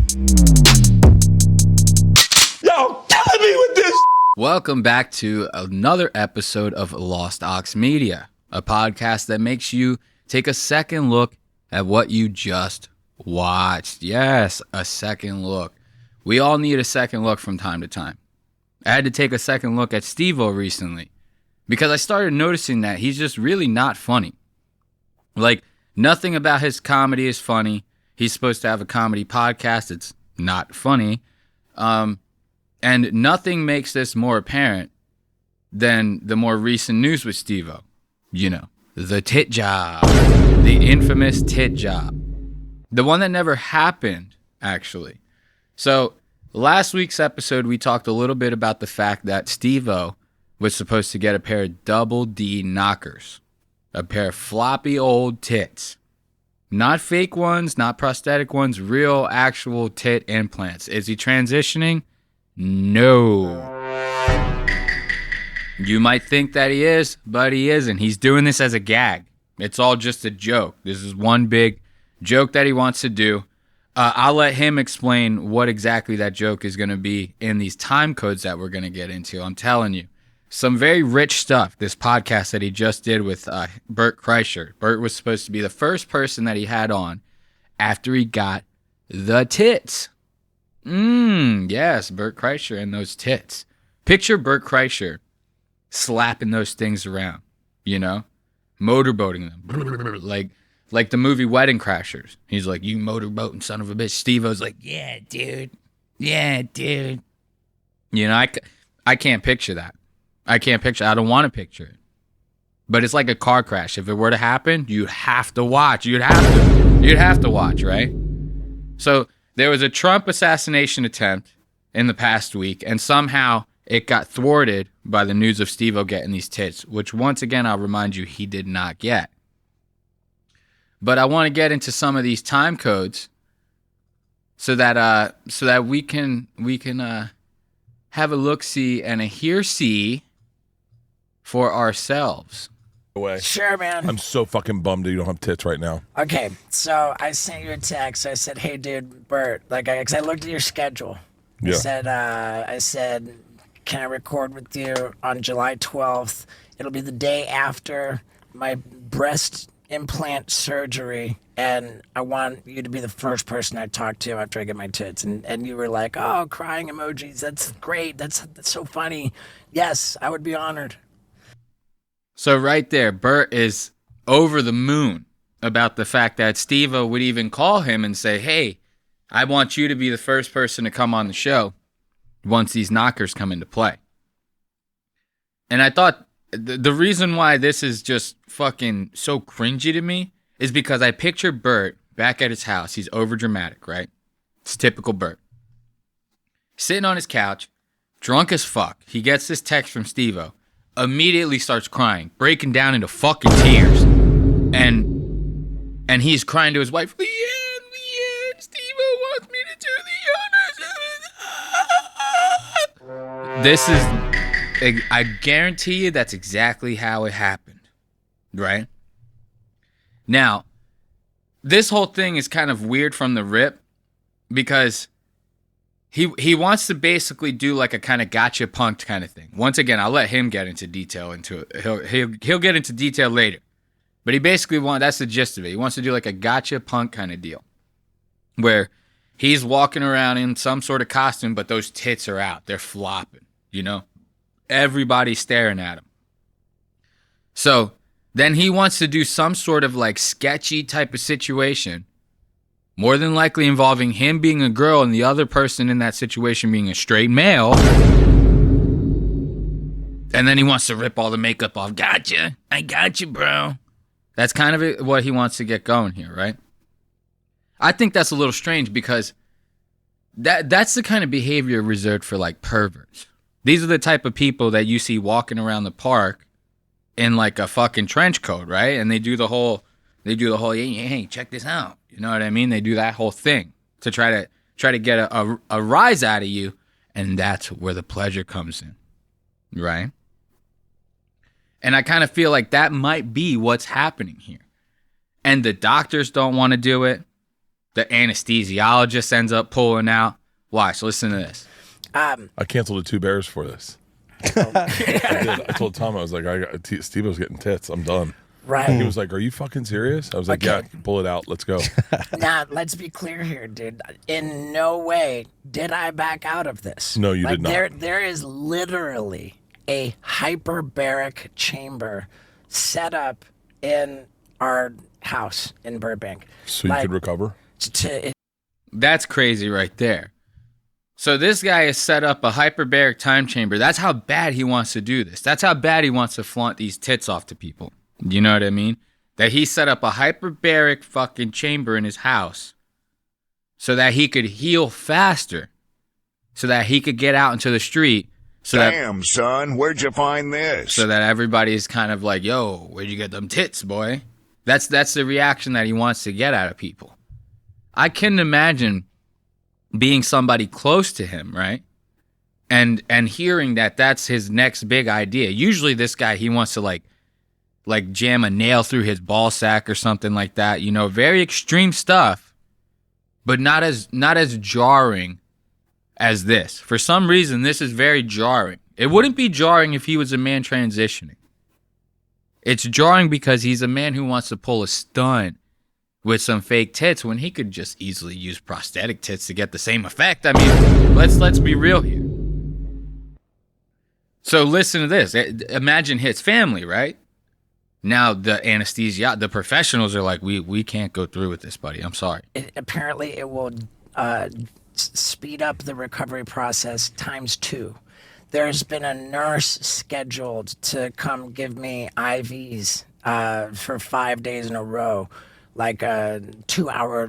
Y'all killing me with this. Welcome back to another episode of Lost Aux Media, a podcast that makes you take a second look at what you just watched. Yes, a second look. We all need a second look from time to time. I had to take a second look at Theo recently because I started noticing that he's just really not funny. Like, nothing about his comedy is funny. He's supposed to have a comedy podcast. It's not funny. And nothing makes this more apparent than the more recent news with Theo. You know, the tit job. The infamous tit job. The one that never happened, actually. So, last week's episode, we talked a little bit about the fact that Theo was supposed to get a pair of double D knockers. A pair of floppy old tits. Not fake ones, not prosthetic ones, real actual tit implants. Is he transitioning? No. You might think that he is, but he isn't. He's doing this as a gag. It's all just a joke. This is one big joke that he wants to do. I'll let him explain what exactly that joke is going to be in these time codes that we're going to get into. I'm telling you. Some very rich stuff, this podcast that he just did with Bert Kreischer. Bert was supposed to be the first person that he had on after he got the tits. Yes, Bert Kreischer and those tits. Picture Bert Kreischer slapping those things around, you know? Motorboating them. Like the movie Wedding Crashers. He's like, you motorboating son of a bitch. Steve-O's like, yeah, dude. Yeah, dude. You know, I can't picture that. I don't want to picture it. But it's like a car crash. If it were to happen, you'd have to watch. You'd have to watch, right? So there was a Trump assassination attempt in the past week, and somehow it got thwarted by the news of Steve-O getting these tits, which once again, I'll remind you, he did not get. But I want to get into some of these time codes so that we can have a look-see and a hear-see for ourselves. Sure, man. I'm so fucking bummed that you don't have tits right now. Okay, so I sent you a text. I said, "Hey, dude, Bert." Cause I looked at your schedule. Yeah. I said, "Can I record with you on July 12th? It'll be the day after my breast implant surgery, and I want you to be the first person I talk to after I get my tits." And you were like, "Oh, crying emojis. That's great. That's so funny. Yes, I would be honored." So right there, Bert is over the moon about the fact that Steve-O would even call him and say, hey, I want you to be the first person to come on the show once these knockers come into play. And I thought the reason why this is just fucking so cringy to me is because I picture Bert back at his house. He's overdramatic, right? It's typical Bert. Sitting on his couch, drunk as fuck. He gets this text from Steve-O. Immediately starts crying, breaking down into fucking tears. And he's crying to his wife, Leanne, Steve-O wants me to do the honors. This is, I guarantee you that's exactly how it happened, right? Now, this whole thing is kind of weird from the rip because He wants to basically do like a kind of gotcha punked kind of thing. Once again, I'll let him get into detail into it. He'll get into detail later. But he basically that's the gist of it. He wants to do like a gotcha punk kind of deal. Where he's walking around in some sort of costume, but those tits are out. They're flopping, you know? Everybody's staring at him. So then he wants to do some sort of like sketchy type of situation. More than likely involving him being a girl and the other person in that situation being a straight male. And then he wants to rip all the makeup off. Gotcha. I got you, bro. That's kind of what he wants to get going here, right? I think that's a little strange because that's the kind of behavior reserved for like perverts. These are the type of people that you see walking around the park in like a fucking trench coat, right? And they do the whole, hey, check this out. You know what I mean? They do that whole thing to try to get a rise out of you, and that's where the pleasure comes in, right? And I kind of feel like that might be what's happening here. And the doctors don't want to do it. The anesthesiologist ends up pulling out. Watch, listen to this. I canceled the 2 bears for this. I did. I told Tom, I was like, Steve-O's getting tits. I'm done. Right. He was like, are you fucking serious? I was like, yeah, pull it out. Let's go. Now, let's be clear here, dude. In no way did I back out of this. No, you did not. There is literally a hyperbaric chamber set up in our house in Burbank. So you could recover? That's crazy right there. So this guy has set up a hyperbaric time chamber. That's how bad he wants to do this. That's how bad he wants to flaunt these tits off to people. You know what I mean? That he set up a hyperbaric fucking chamber in his house so that he could heal faster, so that he could get out into the street. Damn, son, where'd you find this? So that everybody's kind of like, yo, where'd you get them tits, boy? That's the reaction that he wants to get out of people. I can imagine being somebody close to him, right? And hearing that that's his next big idea. Usually this guy, he wants to like jam a nail through his ball sack or something like that. You know, very extreme stuff, but not as jarring as this. For some reason, this is very jarring. It wouldn't be jarring if he was a man transitioning. It's jarring because he's a man who wants to pull a stunt with some fake tits when he could just easily use prosthetic tits to get the same effect. I mean, let's be real here. So listen to this. Imagine his family, right? Now the professionals are like, we can't go through with this, buddy. I'm sorry. Apparently, it will speed up the recovery process ×2. There's been a nurse scheduled to come give me IVs for 5 days in a row, like a 2-hour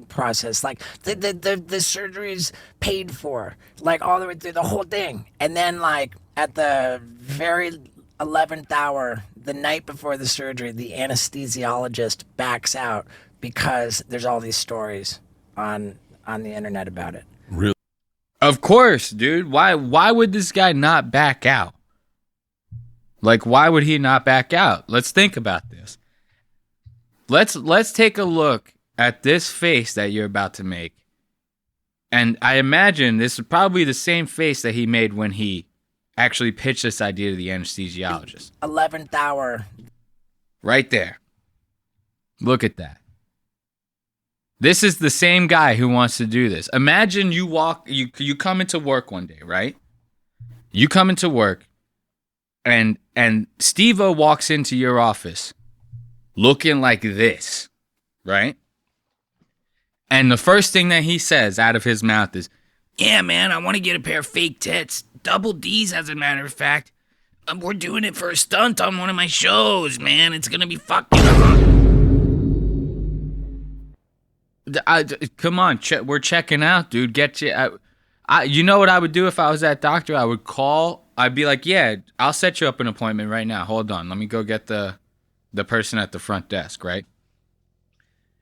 process. Like the surgery's paid for, like all the way through the whole thing. And then like at the very 11th hour, the night before the surgery, the anesthesiologist backs out because there's all these stories on the internet about it. Really? Of course, dude. Why would this guy not back out? Like, why would he not back out? Let's think about this. Let's take a look at this face that you're about to make. And I imagine this is probably the same face that he made when he actually pitched this idea to the anesthesiologist. 11th hour. Right there. Look at that. This is the same guy who wants to do this. Imagine you come into work one day, right? You come into work and Steve-O walks into your office looking like this, right? And the first thing that he says out of his mouth is, yeah, man, I want to get a pair of fake tits. Double D's, as a matter of fact. We're doing it for a stunt on one of my shows, man. It's going to be fucking come on, we're checking out, dude. Get you. You know what I would do if I was that doctor? I would call. I'd be like, yeah, I'll set you up an appointment right now. Hold on. Let me go get the person at the front desk, right?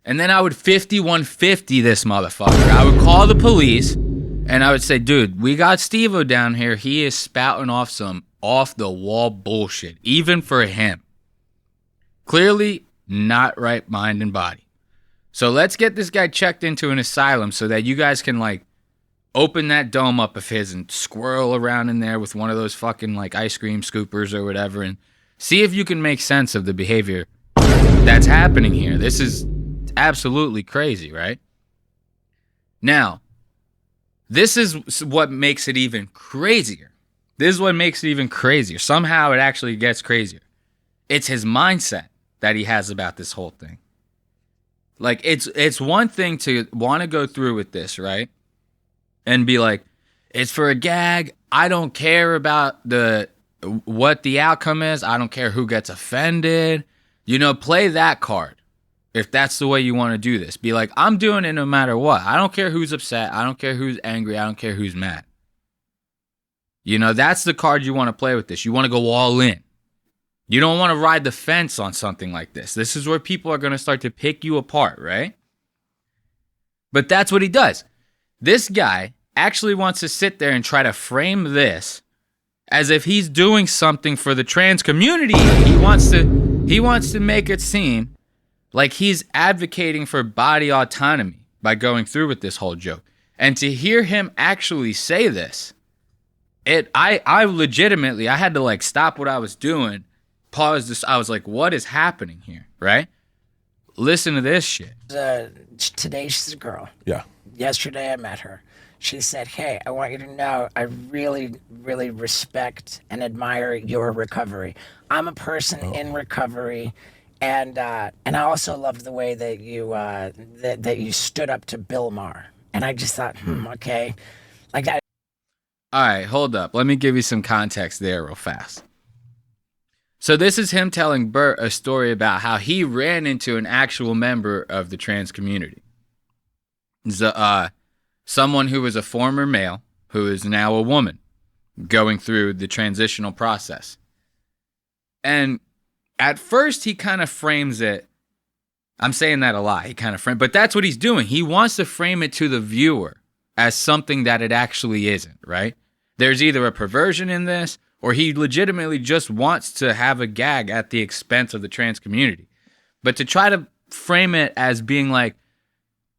And then I would 5150 this motherfucker. I would call the police and I would say, dude, we got Steve-O down here. He is spouting off some off-the-wall bullshit, even for him. Clearly not right mind and body. So let's get this guy checked into an asylum so that you guys can, like, open that dome up of his and squirrel around in there with one of those fucking, like, ice cream scoopers or whatever and see if you can make sense of the behavior that's happening here. This is absolutely crazy, right? Now, this is what makes it even crazier. This is what makes it even crazier. Somehow it actually gets crazier. It's his mindset that he has about this whole thing. Like, it's one thing to want to go through with this, right? And be like, it's for a gag. I don't care about what the outcome is. I don't care who gets offended. You know, play that card. If that's the way you want to do this. Be like, I'm doing it no matter what. I don't care who's upset. I don't care who's angry. I don't care who's mad. You know, that's the card you want to play with this. You want to go all in. You don't want to ride the fence on something like this. This is where people are going to start to pick you apart, right? But that's what he does. This guy actually wants to sit there and try to frame this as if he's doing something for the trans community. He wants to make it seem Like, he's advocating for body autonomy by going through with this whole joke. And to hear him actually say this, I legitimately, I had to like stop what I was doing, pause this. I was like, what is happening here, right? Listen to this shit. Today she's a girl. Yeah. Yesterday I met her. She said, hey, I want you to know I really, really respect and admire your recovery. I'm a person in recovery, and I also loved the way that you that you stood up to Bill Maher. And I just thought, okay. Like I All right, hold up. Let me give you some context there real fast. So this is him telling Bert a story about how he ran into an actual member of the trans community. Someone who was a former male who is now a woman going through the transitional process. And at first he kind of frames it, I'm saying that a lot, but that's what he's doing. He wants to frame it to the viewer as something that it actually isn't, right? There's either a perversion in this, or he legitimately just wants to have a gag at the expense of the trans community. But to try to frame it as being like,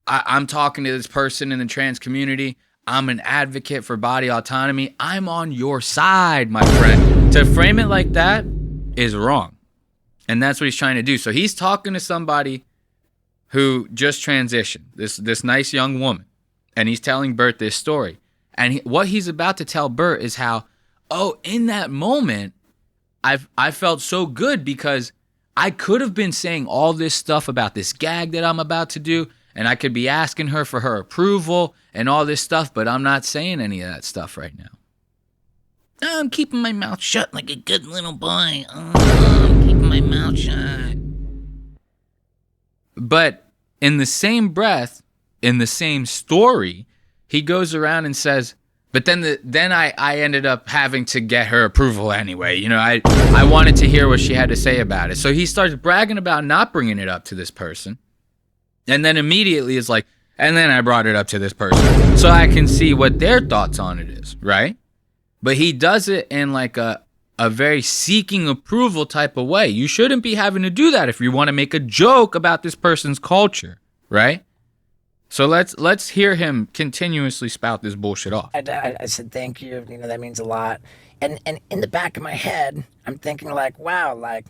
I'm talking to this person in the trans community, I'm an advocate for body autonomy, I'm on your side, my friend. To frame it like that is wrong. And that's what he's trying to do. So he's talking to somebody who just transitioned, this nice young woman, and he's telling Bert this story. And what he's about to tell Bert is how, in that moment, I felt so good because I could have been saying all this stuff about this gag that I'm about to do, and I could be asking her for her approval and all this stuff, but I'm not saying any of that stuff right now. I'm keeping my mouth shut like a good little boy. I'm keeping my mouth shut. But in the same breath, in the same story, he goes around and says, but then I ended up having to get her approval anyway. You know, I wanted to hear what she had to say about it. So he starts bragging about not bringing it up to this person. And then immediately is like, and then I brought it up to this person so I can see what their thoughts on it is, right? But he does it in like a very seeking approval type of way. You shouldn't be having to do that if you want to make a joke about this person's culture, right? So let's hear him continuously spout this bullshit off. I said, thank you. You know, that means a lot. And in the back of my head, I'm thinking like, wow, like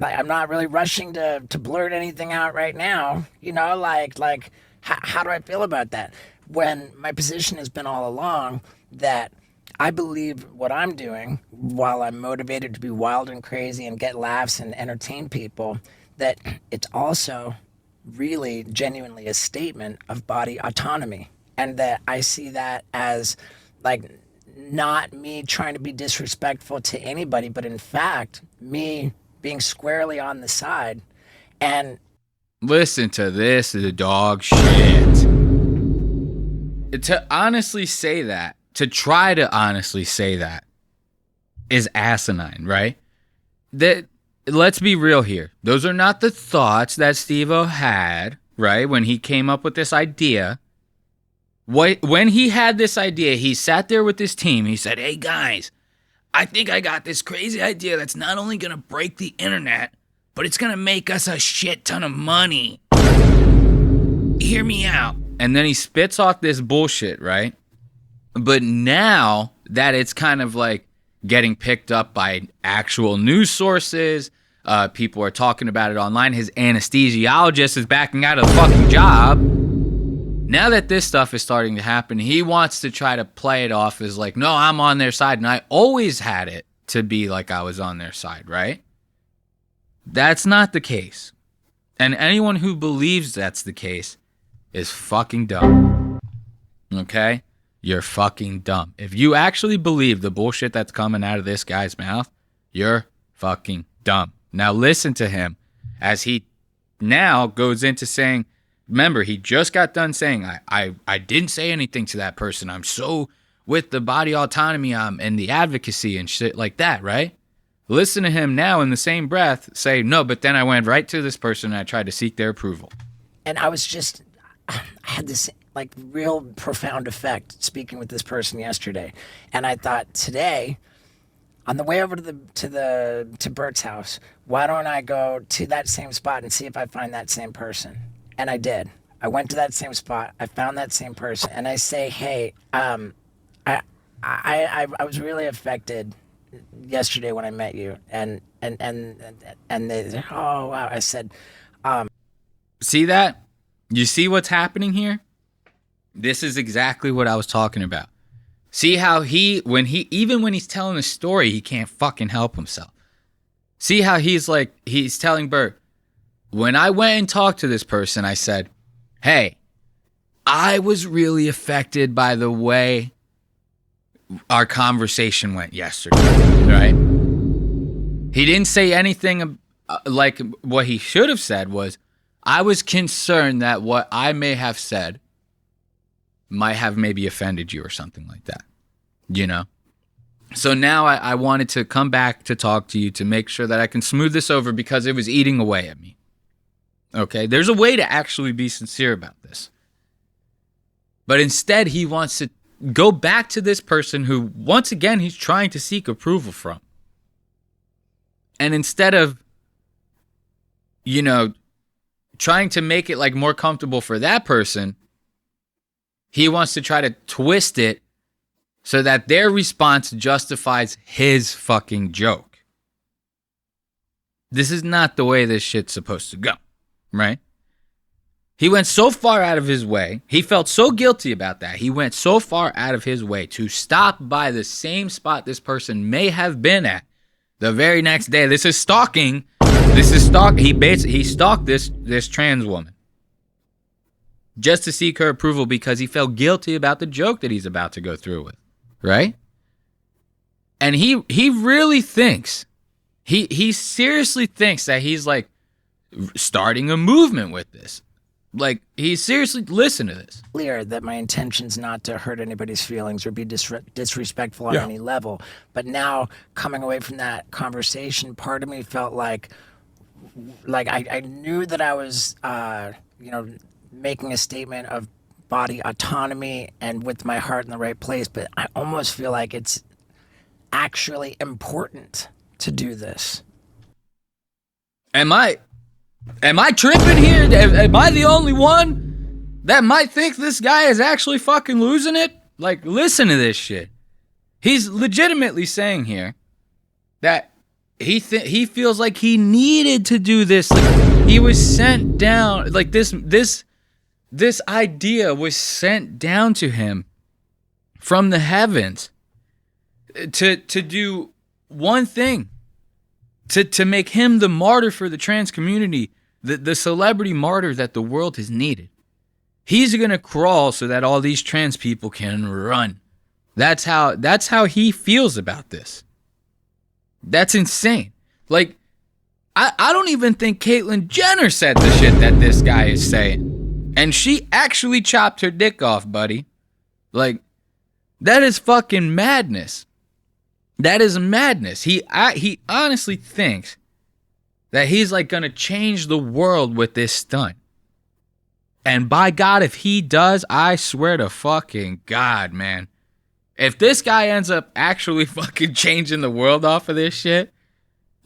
I'm not really rushing to blurt anything out right now. You know, like how do I feel about that? When my position has been all along that I believe what I'm doing, while I'm motivated to be wild and crazy and get laughs and entertain people, that it's also really genuinely a statement of body autonomy. And that I see that as like not me trying to be disrespectful to anybody, but in fact, me being squarely on the side. And listen to this, the dog shit. To honestly say that, to try to honestly say that is asinine, right? That, let's be real here. Those are not the thoughts that Steve-O had, right? When he came up with this idea. When he had this idea, he sat there with his team. He said, hey guys, I think I got this crazy idea that's not only going to break the internet, but it's going to make us a shit ton of money. Hear me out. And then he spits off this bullshit, right? But now that it's kind of like getting picked up by actual news sources, people are talking about it online, his anesthesiologist is backing out of the fucking job. Now that this stuff is starting to happen, he wants to try to play it off as like, no, I'm on their side. And I always had it to be like I was on their side, right? That's not the case. And anyone who believes that's the case is fucking dumb. Okay? You're fucking dumb. If you actually believe the bullshit that's coming out of this guy's mouth, you're fucking dumb. Now listen to him as he now goes into saying, remember, he just got done saying, I didn't say anything to that person. I'm so with the body autonomy and the advocacy and shit like that, right? Listen to him now in the same breath say, no, but then I went right to this person and I tried to seek their approval. And I had this like real profound effect speaking with this person yesterday. And I thought today On the way over to Bert's house, why don't I go to that same spot and see if I find that same person? And I did. I went to that same spot. I found that same person, and I say, hey, I was really affected yesterday when I met you, and they said, oh wow. I said, see that? You see what's happening here? This is exactly what I was talking about. See how even when he's telling a story, he can't fucking help himself. See how he's telling Bert, when I went and talked to this person, I said, hey, I was really affected by the way our conversation went yesterday, right? He didn't say anything like what he should have said was, I was concerned that what I may have said might have maybe offended you or something like that, you know? So now I wanted to come back to talk to you to make sure that I can smooth this over because it was eating away at me. Okay? There's a way to actually be sincere about this. But instead, he wants to go back to this person who, once again, he's trying to seek approval from. And instead of, you know, trying to make it like more comfortable for that person, he wants to try to twist it so that their response justifies his fucking joke. This is not the way this shit's supposed to go, right? He went so far out of his way. He felt so guilty about that. He went so far out of his way to stop by the same spot this person may have been at the very next day. This is stalking. He stalked this trans woman just to seek her approval because he felt guilty about the joke that he's about to go through with, right? And he really thinks, he seriously thinks that he's like starting a movement with this. Like, he seriously, listen to this. Clear that my intention's not to hurt anybody's feelings or be disrespectful on any level. But now, coming away from that conversation, part of me felt like I knew that I was, making a statement of body autonomy and with my heart in the right place. But I almost feel like it's actually important to do this. Am I tripping here? Am I the only one that might think this guy is actually fucking losing it? Like, listen to this shit. He's legitimately saying here that he feels like he needed to do this. Like, he was sent down. Like, this idea was sent down to him from the heavens to do one thing. To make him the martyr for the trans community, the celebrity martyr that the world has needed. He's going to crawl so that all these trans people can run. That's how he feels about this. That's insane. Like, I don't even think Caitlyn Jenner said the shit that this guy is saying. And she actually chopped her dick off, buddy. Like, that is fucking madness. That is madness. He honestly thinks that he's like gonna change the world with this stunt. And by God, if he does, I swear to fucking God, man. If this guy ends up actually fucking changing the world off of this shit,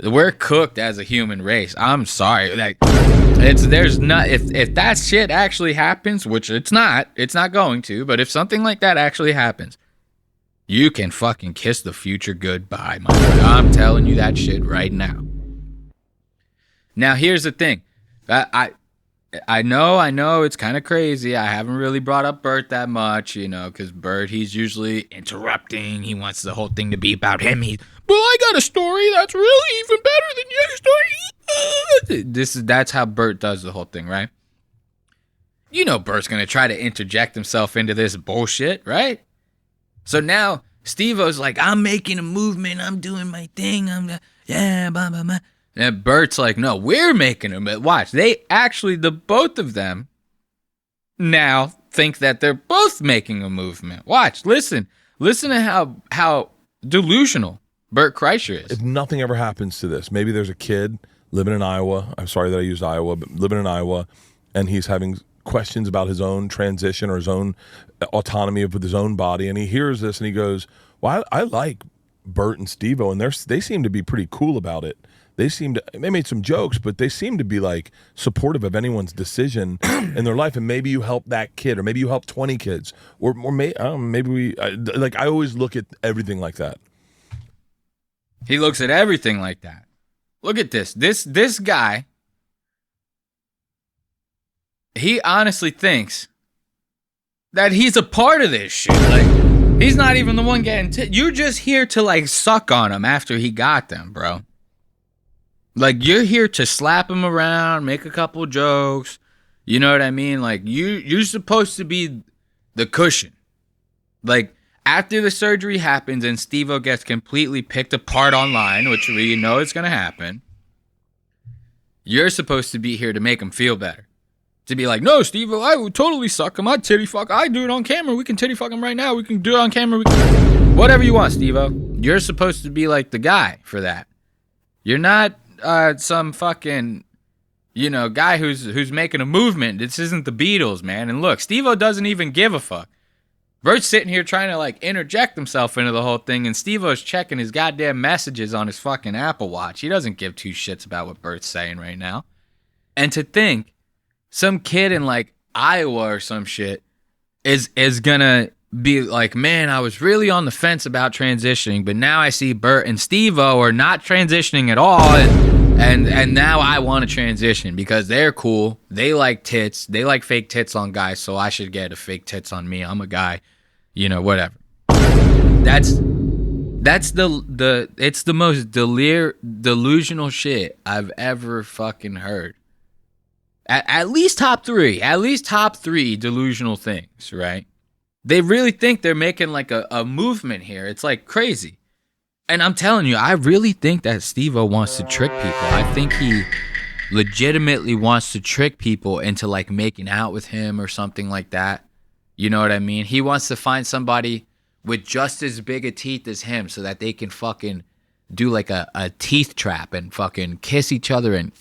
we're cooked as a human race. I'm sorry. Like, if that shit actually happens, which it's not going to, but if something like that actually happens, you can fucking kiss the future goodbye, my friend. I'm telling you that shit right now. Now, here's the thing. I know it's kind of crazy. I haven't really brought up Bert that much, because Bert, he's usually interrupting. He wants the whole thing to be about him. Well, I got a story that's really even better than your story. That's how Bert does the whole thing, right? Bert's going to try to interject himself into this bullshit, right? So now Steve-O's like, I'm making a movement. I'm doing my thing. Blah, blah, blah. And Bert's like, no, we're making a movement. Watch. They actually, the both of them now think that they're both making a movement. Watch. Listen to how delusional Bert Kreischer is. If nothing ever happens to this, maybe there's a kid living in Iowa. I'm sorry that I used Iowa, but living in Iowa, and he's having questions about his own transition or his own autonomy with his own body, and he hears this and he goes, well, I like Bert and Steve-O, and they seem to be pretty cool about it. They made some jokes, but they seem to be like supportive of anyone's decision in their life. And maybe you help that kid, or maybe you help 20 kids, or maybe I always look at everything like that. He looks at everything like that. Look at this. This guy, he honestly thinks that he's a part of this shit. Like, he's not even the one getting you're just here to like suck on him after he got them, bro. Like, you're here to slap him around, make a couple jokes. You know what I mean? Like, you're supposed to be the cushion. Like, after the surgery happens and Steve-O gets completely picked apart online, which we know is going to happen, you're supposed to be here to make him feel better. To be like, no, Steve-O, I would totally suck him. I'd titty fuck. I do it on camera. We can titty fuck him right now. We can do it on camera. Whatever you want, Steve-O. You're supposed to be like the guy for that. You're not some fucking, guy who's making a movement. This isn't the Beatles, man. And look, Steve-O doesn't even give a fuck. Bert's sitting here trying to like interject himself into the whole thing, and Steve-O's checking his goddamn messages on his fucking Apple Watch. He doesn't give two shits about what Bert's saying right now. And to think some kid in like Iowa or some shit is gonna be like, man, I was really on the fence about transitioning, but now I see Bert and Steve-O are not transitioning at all, and now I want to transition because they're cool. They like tits. They like fake tits on guys, so I should get a fake tits on me. I'm a guy, whatever. That's it's the most delusional shit I've ever fucking heard. At least top three delusional things, right? They really think they're making like a movement here. It's like crazy. And I'm telling you, I really think that Steve-O wants to trick people. I think he legitimately wants to trick people into like making out with him or something like that. You know what I mean? He wants to find somebody with just as big a teeth as him so that they can fucking do like a teeth trap and fucking kiss each other and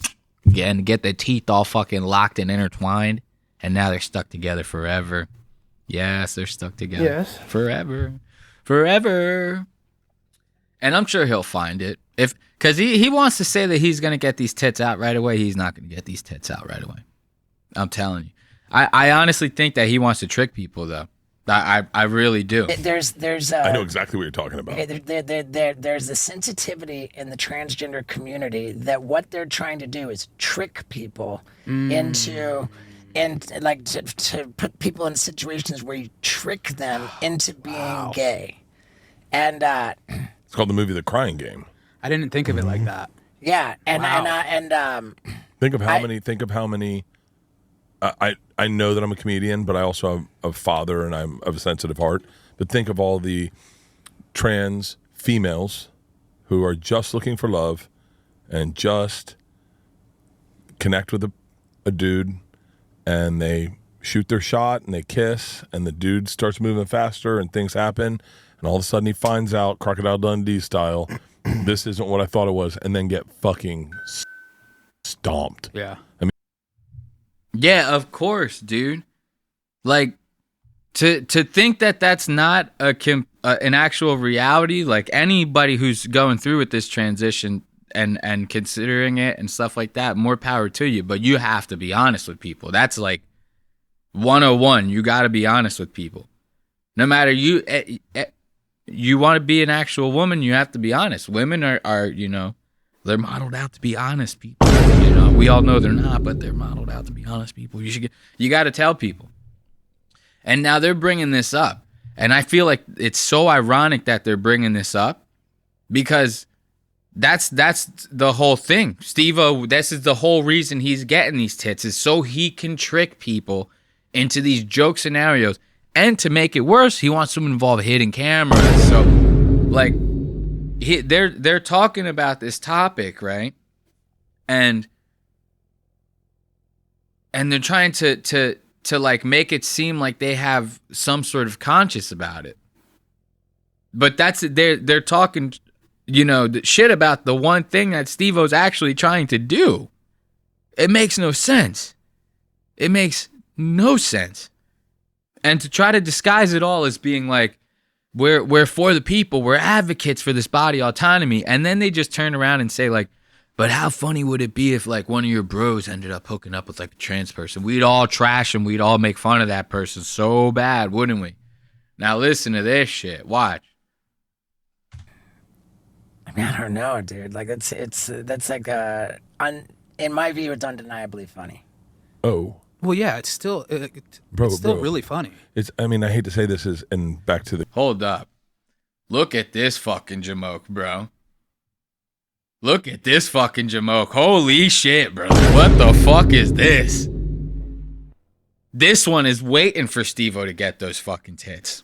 get the teeth all fucking locked and intertwined. And now they're stuck together forever. Yes, they're stuck together. Yes. Forever. And I'm sure he'll find it. Because he wants to say that he's going to get these tits out right away. He's not going to get these tits out right away. I'm telling you. I honestly think that he wants to trick people, though. I really do. There's I know exactly what you're talking about. There's a sensitivity in the transgender community that what they're trying to do is trick people into... And like to put people in situations where you trick them into being gay, and it's called the movie The Crying Game. I didn't think of it like that. Yeah, and think of how many. I know that I'm a comedian, but I also have a father and I'm of a sensitive heart. But think of all the trans females who are just looking for love and just connect with a dude. And they shoot their shot and they kiss and the dude starts moving faster and things happen. And all of a sudden he finds out, Crocodile Dundee style, this isn't what I thought it was, and then get fucking stomped. Yeah. Yeah, of course, dude. Like, to think that that's not an actual reality, like anybody who's going through with this transition and considering it and stuff like that, more power to you. But you have to be honest with people. That's like 101. You got to be honest with people. No matter you want to be an actual woman, you have to be honest. Women are they're modeled out to be honest people. We all know they're not, but they're modeled out to be honest people. You got to tell people. And now they're bringing this up. And I feel like it's so ironic that they're bringing this up because that's the whole thing. Steve-O, this is the whole reason he's getting these tits, is so he can trick people into these joke scenarios. And to make it worse, he wants to involve hidden cameras. So, like, they're talking about this topic, right? And they're trying to like make it seem like they have some sort of conscience about it. But they're talking, the shit about the one thing that Steve-O's actually trying to do. It makes no sense. It makes no sense. And to try to disguise it all as being like, we're for the people. We're advocates for this body autonomy. And then they just turn around and say like, but how funny would it be if like one of your bros ended up hooking up with like a trans person? We'd all trash him. We'd all make fun of that person so bad, wouldn't we? Now listen to this shit. Watch. I mean, I don't know, dude. Like that's like in my view, it's undeniably funny. Oh, Well, yeah, it's still bro, really funny. I mean, I hate to say this and back to the. Hold up. Look at this fucking jamoke, bro. Look at this fucking jamoke. Holy shit, bro. What the fuck is this? This one is waiting for Steve-O to get those fucking tits.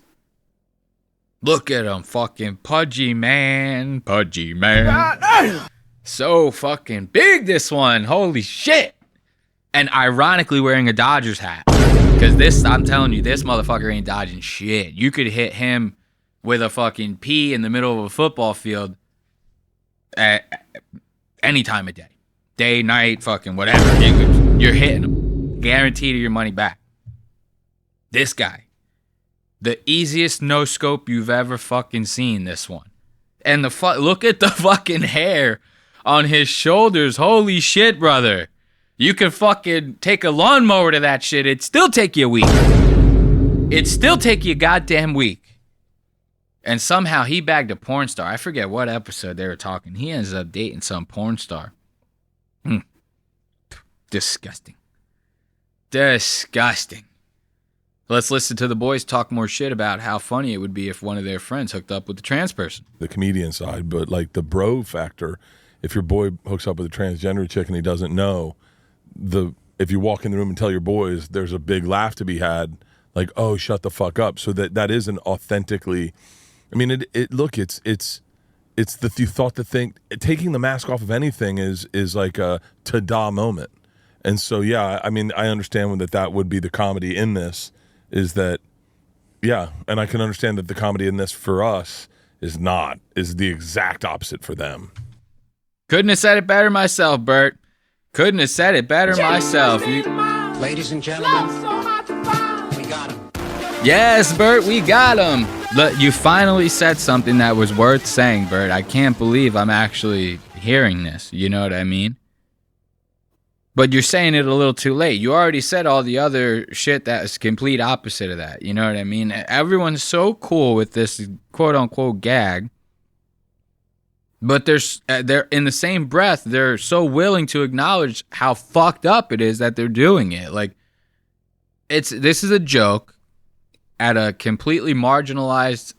Look at him, fucking pudgy man. Pudgy man. So fucking big, this one. Holy shit. And ironically wearing a Dodgers hat. Because this, I'm telling you, this motherfucker ain't dodging shit. You could hit him with a fucking pea in the middle of a football field at any time of day. Day, night, fucking whatever. You're hitting him. Guaranteed your money back. This guy. The easiest no-scope you've ever fucking seen, this one. And look at the fucking hair on his shoulders. Holy shit, brother. You could fucking take a lawnmower to that shit. It'd still take you a week. It'd still take you a goddamn week. And somehow he bagged a porn star. I forget what episode they were talking. He ends up dating some porn star. Disgusting. Disgusting. Let's listen to the boys talk more shit about how funny it would be if one of their friends hooked up with a trans person. The comedian side, but like the bro factor, if your boy hooks up with a transgender chick and he doesn't know, if you walk in the room and tell your boys, there's a big laugh to be had, like, oh, shut the fuck up. So that is an authentically, I mean, it's the you thought the thing, taking the mask off of anything is like a ta-da moment. And so, yeah, I mean, I understand that would be the comedy in this, is that, yeah, and I can understand that the comedy in this for us is the exact opposite for them. Couldn't have said it better myself, Bert. Couldn't have said it better myself. Ladies and gentlemen, we got him. Yes, Bert, we got him. Look, you finally said something that was worth saying, Bert. I can't believe I'm actually hearing this. You know what I mean? But you're saying it a little too late. You already said all the other shit that is complete opposite of that. You know what I mean? Everyone's so cool with this quote-unquote gag. But they're in the same breath, they're so willing to acknowledge how fucked up it is that they're doing it. Like, this is a joke at a completely marginalized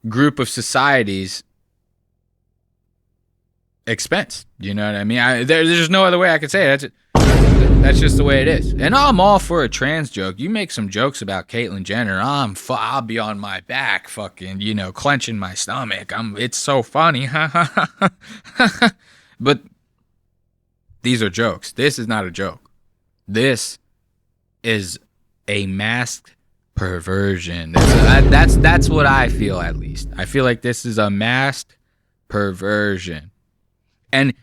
group of society's expense. You know what I mean? There's just no other way I could say it. That's just the way it is. And I'm all for a trans joke. You make some jokes about Caitlyn Jenner, I'll be on my back, fucking, clenching my stomach. It's so funny. But these are jokes. This is not a joke. This is a masked perversion. That's what I feel, at least. I feel like this is a masked perversion. And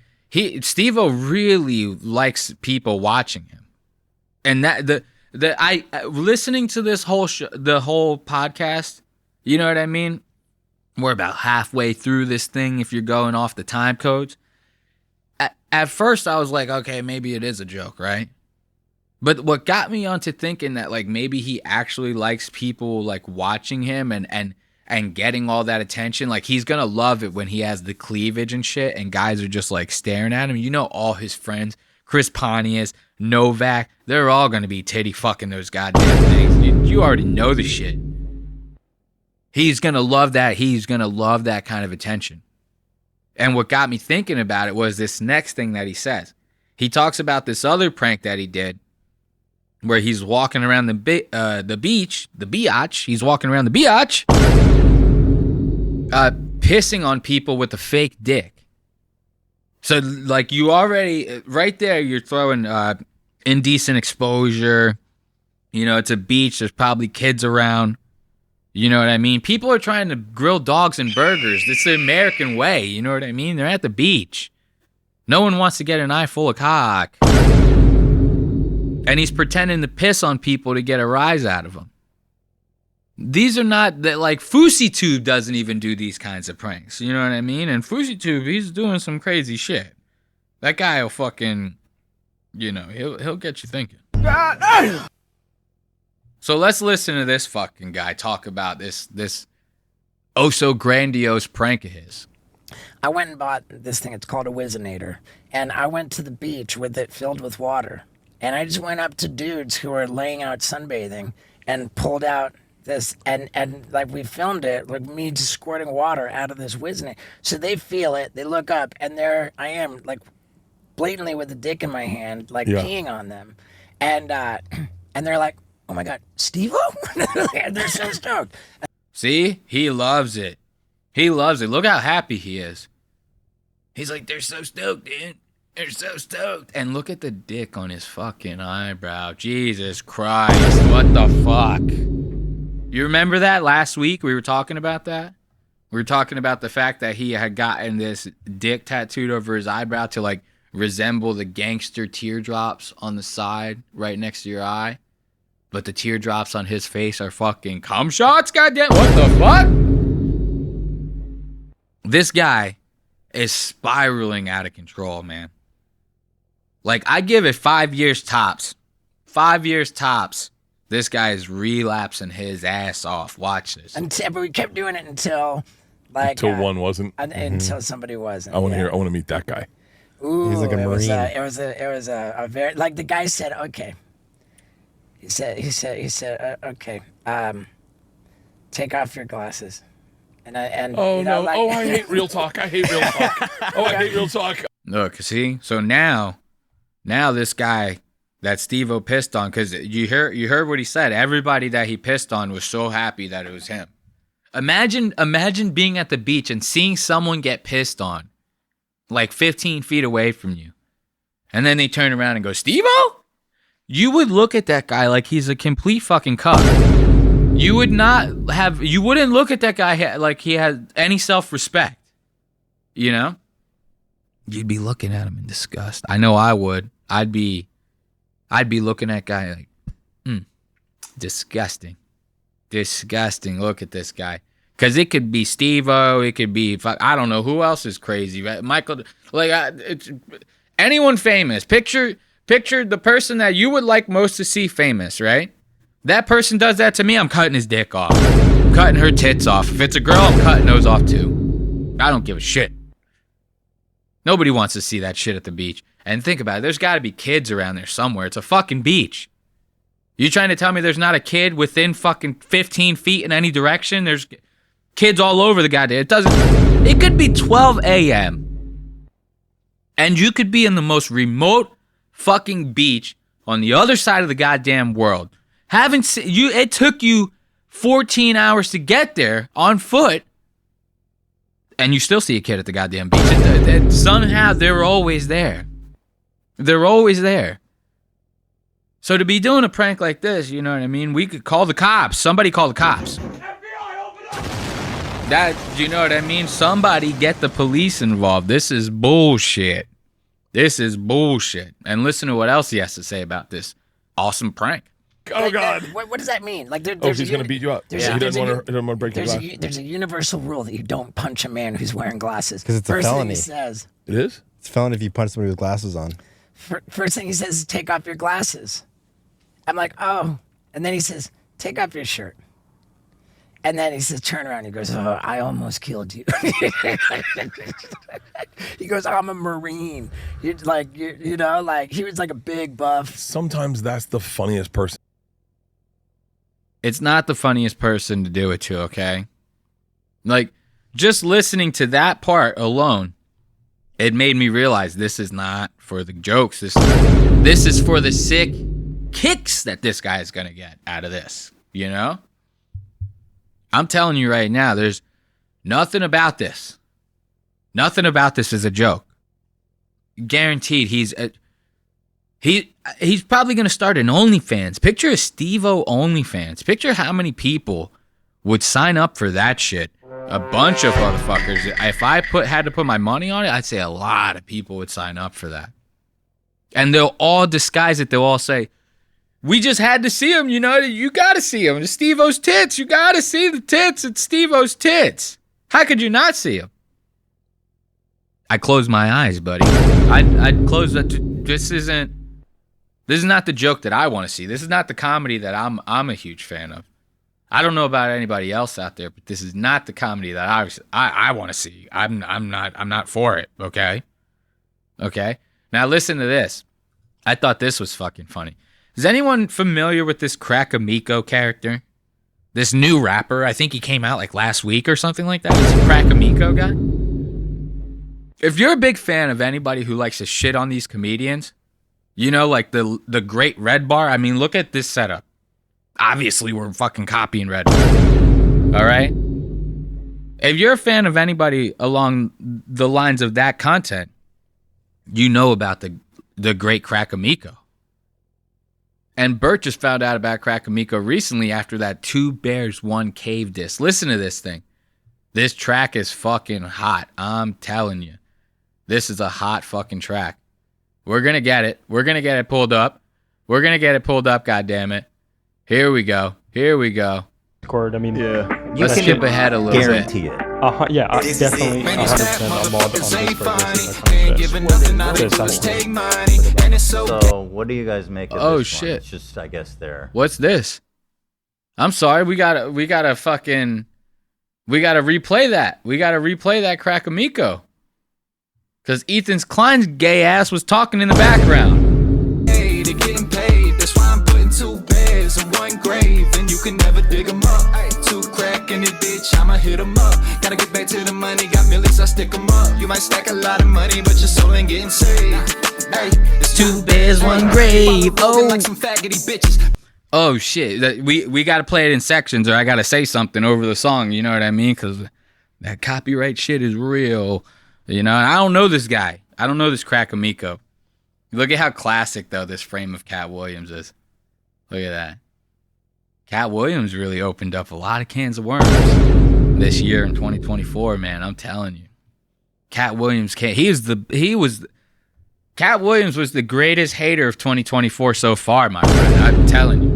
Steve-O really likes people watching him, and listening to this the whole podcast. You know what I mean? We're about halfway through this thing if you're going off the time codes. At first, I was like, okay, maybe it is a joke, right? But what got me onto thinking that like maybe he actually likes people like watching him and getting all that attention. Like, he's gonna love it when he has the cleavage and shit and guys are just like staring at him. All his friends, Chris Pontius, Novak, they're all gonna be titty fucking those goddamn things. You already know the shit. He's gonna love that. He's gonna love that kind of attention. And what got me thinking about it was this next thing that he says. He talks about this other prank that he did where he's walking around the beach, the biatch. He's walking around the biatch, pissing on people with a fake dick. So, like, you already, right there, you're throwing indecent exposure. It's a beach. There's probably kids around. You know what I mean? People are trying to grill dogs and burgers. It's the American way. You know what I mean? They're at the beach. No one wants to get an eye full of cock. And he's pretending to piss on people to get a rise out of them. These are not that, like, FouseyTube doesn't even do these kinds of pranks. You know what I mean? And FouseyTube, he's doing some crazy shit. That guy will fucking, you know, he'll get you thinking. So let's listen to this fucking guy talk about this oh so grandiose prank of his. I went and bought this thing. It's called a Whizzinator. And I went to the beach with it filled with water. And I just went up to dudes who were laying out sunbathing and pulled out this. And like, we filmed it, like me just squirting water out of this Whizzinator. So they feel it. They look up. And there I am, like, blatantly with a dick in my hand, like peeing on them. And they're like, oh, my God, Steve-O? And they're so stoked. See? He loves it. He loves it. Look how happy he is. He's like, they're so stoked, dude. They're so stoked. And look at the dick on his fucking eyebrow. Jesus Christ. What the fuck? You remember that last week? We were talking about that? We were talking about the fact that he had gotten this dick tattooed over his eyebrow to, like, resemble the gangster teardrops on the side right next to your eye. But the teardrops on his face are fucking cum shots, goddamn. What the fuck? This guy is spiraling out of control, man. Like, I give it 5 years tops. 5 years tops. This guy is relapsing his ass off. Watch this. But we kept doing it until, like... Until one wasn't. Until somebody wasn't. I want to meet that guy. Ooh, he's like a Marine. It was a very... Like, the guy said, okay. He said, okay, take off your glasses. And oh, you know, no. like, I hate real talk. I hate real talk. I hate real talk. Look, see? So now this guy that Steve-O pissed on, because you heard what he said. Everybody that he pissed on was so happy that it was him. Imagine being at the beach and seeing someone get pissed on, like 15 feet away from you. And then they turn around and go, Steve-O? You would look at that guy like he's a complete fucking cuck. You wouldn't look at that guy like he had any self-respect. You know? You'd be looking at him in disgust. I know I would. I'd be looking at that guy like, disgusting. Disgusting. Look at this guy. Because it could be Steve-O, it could be, I don't know who else is crazy. Right? Michael, it's anyone famous. Picture the person that you would like most to see famous, right? That person does that to me, I'm cutting his dick off. I'm cutting her tits off. If it's a girl, I'm cutting those off too. I don't give a shit. Nobody wants to see that shit at the beach. And think about it, there's got to be kids around there somewhere. It's a fucking beach. You trying to tell me there's not a kid within fucking 15 feet in any direction? There's kids all over the goddamn... It could be 12 a.m. and you could be in the most remote fucking beach on the other side of the goddamn world. It took you 14 hours to get there on foot, and you still see a kid at the goddamn beach. Somehow they're always there. They're always there. So to be doing a prank like this, you know what I mean? We could call the cops. Somebody call the cops. FBI, open up! Do you know what I mean? Somebody get the police involved. This is bullshit. This is bullshit. And listen to what else he has to say about this awesome prank. Oh, God. What does that mean? Like, He's going to beat you up. He doesn't want to break your glass. There's a universal rule that you don't punch a man who's wearing glasses. Because it's a felony. First thing he says. It is? It's a felony if you punch somebody with glasses on. First thing he says is, take off your glasses. I'm like, oh. And then he says, take off your shirt. And then he says, turn around. He goes, oh, I almost killed you. He goes, I'm a Marine. You know, like, he was like a big buff. Sometimes that's the funniest person. It's not the funniest person to do it to, okay? Like, just listening to that part alone, it made me realize this is not for the jokes. This is for the sick kicks that this guy is going to get out of this, you know? I'm telling you right now, there's nothing about this. Nothing about this is a joke. Guaranteed, he's probably going to start an OnlyFans. Picture a Steve-O OnlyFans. Picture how many people would sign up for that shit. A bunch of motherfuckers. If I had to put my money on it, I'd say a lot of people would sign up for that. And they'll all disguise it. They'll all say, we just had to see him. You know, you got to see him. It's Steve-O's tits. You got to see the tits. It's Steve-O's tits. How could you not see him? I closed my eyes, buddy. I closed that. This is not the joke that I want to see. This is not the comedy that I'm a huge fan of. I don't know about anybody else out there, but this is not the comedy that I want to see. I'm not for it. Okay. Now listen to this. I thought this was fucking funny. Is anyone familiar with this Crack Amico character? This new rapper. I think he came out like last week or something like that. This Crack Amico guy. If you're a big fan of anybody who likes to shit on these comedians, you know, like the Great Red Bar. I mean, look at this setup. Obviously, we're fucking copying Red Bar. All right? If you're a fan of anybody along the lines of that content, you know about the great Crack Amico. And Bert just found out about Crack Amico recently after that 2 Bears 1 Cave diss. Listen to this thing. This track is fucking hot. I'm telling you. This is a hot fucking track. We're going to get it. We're going to get it pulled up. We're going to get it pulled up, goddammit. Here we go. I mean, Let's skip ahead a little guarantee bit. Definitely 100% I'm on this for So, what do you guys make of Oh, this shit. one? It's just, I guess, there. What's this? I'm sorry. We gotta replay that. We gotta replay that Crack Amico. Because Ethan Klein's gay ass was talking in the background. Hey, they're getting paid. That's why I'm putting 2 bears in 1 grave. And you can never dig them up. Ay, 2 crack in it, bitch. I'ma hit them up. Gotta get back to the money. Got millions, I stick them up. You might stack a lot of money, but your soul ain't getting saved. Hey, it's 2 bears, 1 grave. Oh, like some faggoty bitches. Oh shit! We gotta play it in sections, or I gotta say something over the song. You know what I mean? Because that copyright shit is real. You know, and I don't know this guy. I don't know this Crack Amico. Look at how classic though this frame of Cat Williams is. Look at that. Cat Williams really opened up a lot of cans of worms this year in 2024. Man, I'm telling you, Cat Williams Cat Williams was the greatest hater of 2024 so far, my friend. I'm telling you.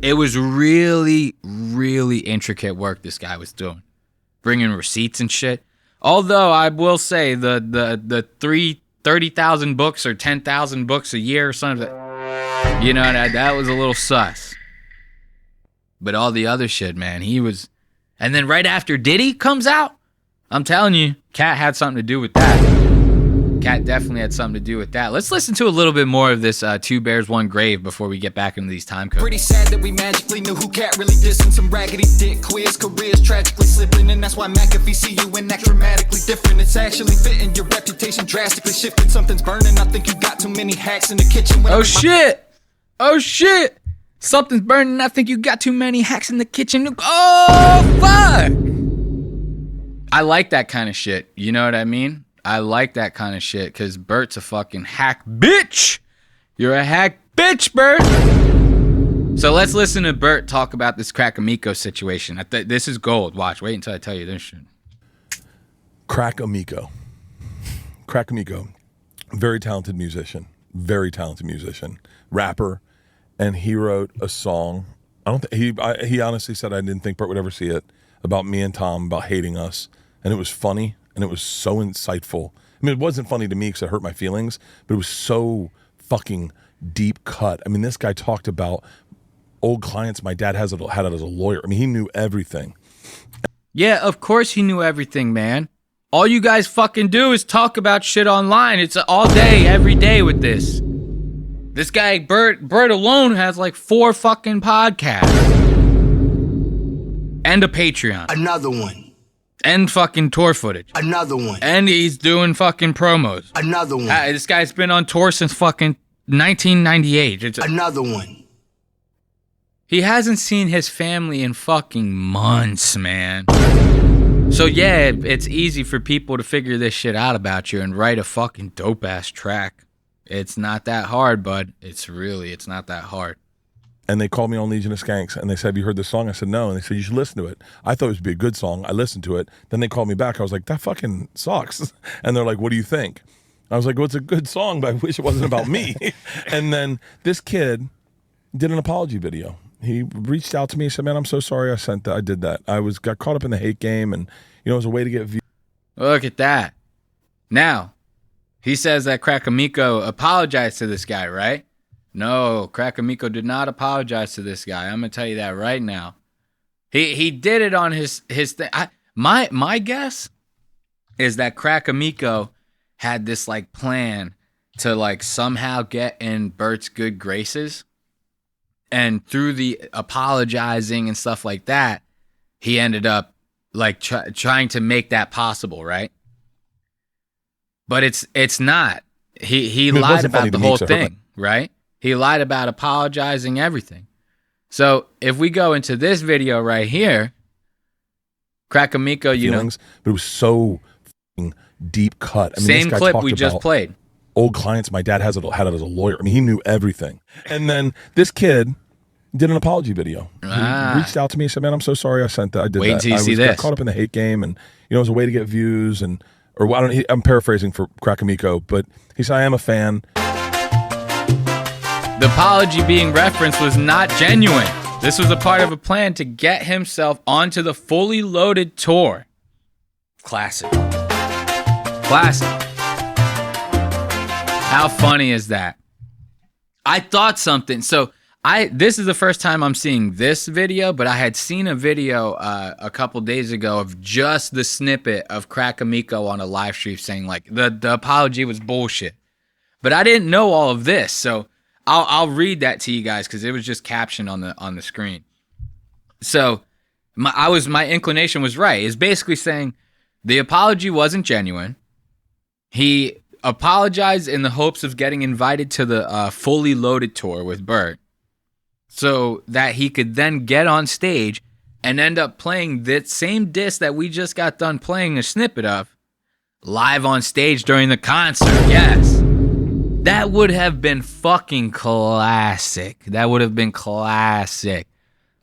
It was really, really intricate work this guy was doing. Bringing receipts and shit. Although I will say the 30,000 books or 10,000 books a year or something, you know, that was a little sus. But all the other shit, man, he was... And then right after Diddy comes out, I'm telling you, Cat had something to do with that. Cat definitely had something to do with that. Let's listen to a little bit more of this 2 Bears 1 Grave before we get back into these time codes. Pretty sad that we magically knew who Cat really dissing. Some raggedy dick quiz, careers tragically slipping. And that's why McAfee see you and act dramatically different. It's actually fitting, your reputation drastically shifting. Something's burning, I think you got too many hacks in the kitchen. Oh shit! Something's burning, I think you got too many hacks in the kitchen. Oh, fuck! I like that kind of shit, you know what I mean? I like that kind of shit, because Bert's a fucking hack bitch! You're a hack bitch, Bert! So let's listen to Bert talk about this Crack Amico situation. This is gold. Watch, wait until I tell you this shit. Crack Amico, very talented musician, rapper, and he wrote a song. He honestly said I didn't think Bert would ever see it, about me and Tom, about hating us, and it was funny and it was so insightful. I mean, it wasn't funny to me because it hurt my feelings, but it was so fucking deep cut. I mean, this guy talked about old clients my dad had as a lawyer. I mean, he knew everything. Yeah, of course he knew everything, man. All you guys fucking do is talk about shit online. It's all day, every day with this. This guy, Bert alone has like 4 fucking podcasts. And a Patreon. Another one. And fucking tour footage. Another one. And he's doing fucking promos. Another one. This guy's been on tour since fucking 1998. Another one. He hasn't seen his family in fucking months, man. So yeah, it's easy for people to figure this shit out about you and write a fucking dope-ass track. It's not that hard, bud. It's not that hard. And they called me on Legion of Skanks, and they said, have you heard this song? I said, no. And they said, you should listen to it. I thought it would be a good song. I listened to it. Then they called me back. I was like, that fucking sucks. And they're like, what do you think? I was like, well, it's a good song, but I wish it wasn't about me. And then this kid did an apology video. He reached out to me and said, man, I'm so sorry I did that. Got caught up in the hate game, and it was a way to get views. Look at that. Now, he says that Crack Amico apologized to this guy, right? No, Crack Amico did not apologize to this guy. I'm going to tell you that right now. He did it on his thing. My guess is that Crack Amico had this like plan to like somehow get in Bert's good graces. And through the apologizing and stuff like that, he ended up like trying to make that possible, right? But it's not. He lied about the whole thing, right? He lied about apologizing, everything. So if we go into this video right here, Crack Amico, but it was so deep cut. I mean, same clip we just played. Old clients my dad had as a lawyer. I mean, he knew everything. And then this kid did an apology video. He reached out to me and said, man, I'm so sorry I did that. Wait until you see this. Got caught up in the hate game, and it was a way to get views, I'm paraphrasing for Crack Amico, but he said, I am a fan. The apology being referenced was not genuine. This was a part of a plan to get himself onto the Fully Loaded tour. Classic. How funny is that? I thought something. So this is the first time I'm seeing this video, but I had seen a video a couple days ago of just the snippet of Crack Amico on a live stream saying like the apology was bullshit. But I didn't know all of this, so I'll read that to you guys because it was just captioned on the screen. So my inclination was right. It's basically saying the apology wasn't genuine. He apologized in the hopes of getting invited to the Fully Loaded tour with Bert, so that he could then get on stage and end up playing that same disc that we just got done playing a snippet of live on stage during the concert. Yes. That would have been fucking classic. That would have been classic.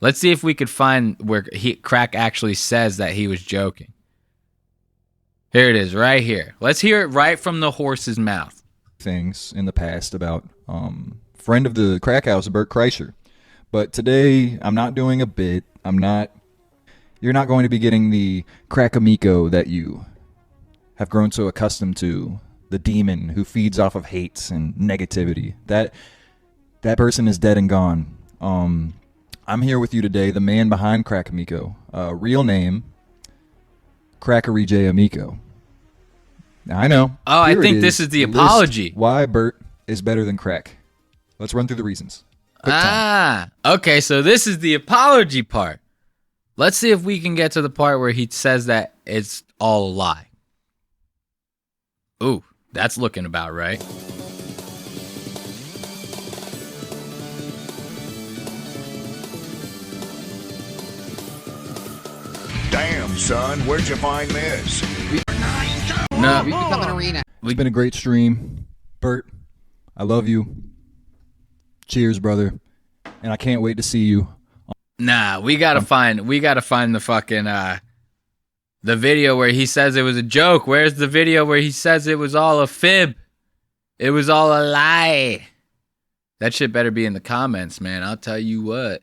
Let's see if we could find where Crack actually says that he was joking. Here it is, right here. Let's hear it right from the horse's mouth. Things in the past about friend of the Crack House, Bert Kreischer. But today, I'm not doing a bit. You're not going to be getting the Crack Amico that you have grown so accustomed to. The demon who feeds off of hates and negativity. That person is dead and gone. I'm here with you today, the man behind Crack Amico. Real name, Crackery J Amico. Now, I know. Oh, I think this is the apology. Why Bert is better than Crack. Let's run through the reasons. Okay, so this is the apology part. Let's see if we can get to the part where he says that it's all a lie. Ooh, that's looking about right. Damn, son, where'd you find this? No, It's been a great stream. Bert, I love you. Cheers, brother. And I can't wait to see you. Nah, we gotta find the fucking the video where he says it was a joke. Where's the video where he says it was all a fib? It was all a lie. That shit better be in the comments, man. I'll tell you what.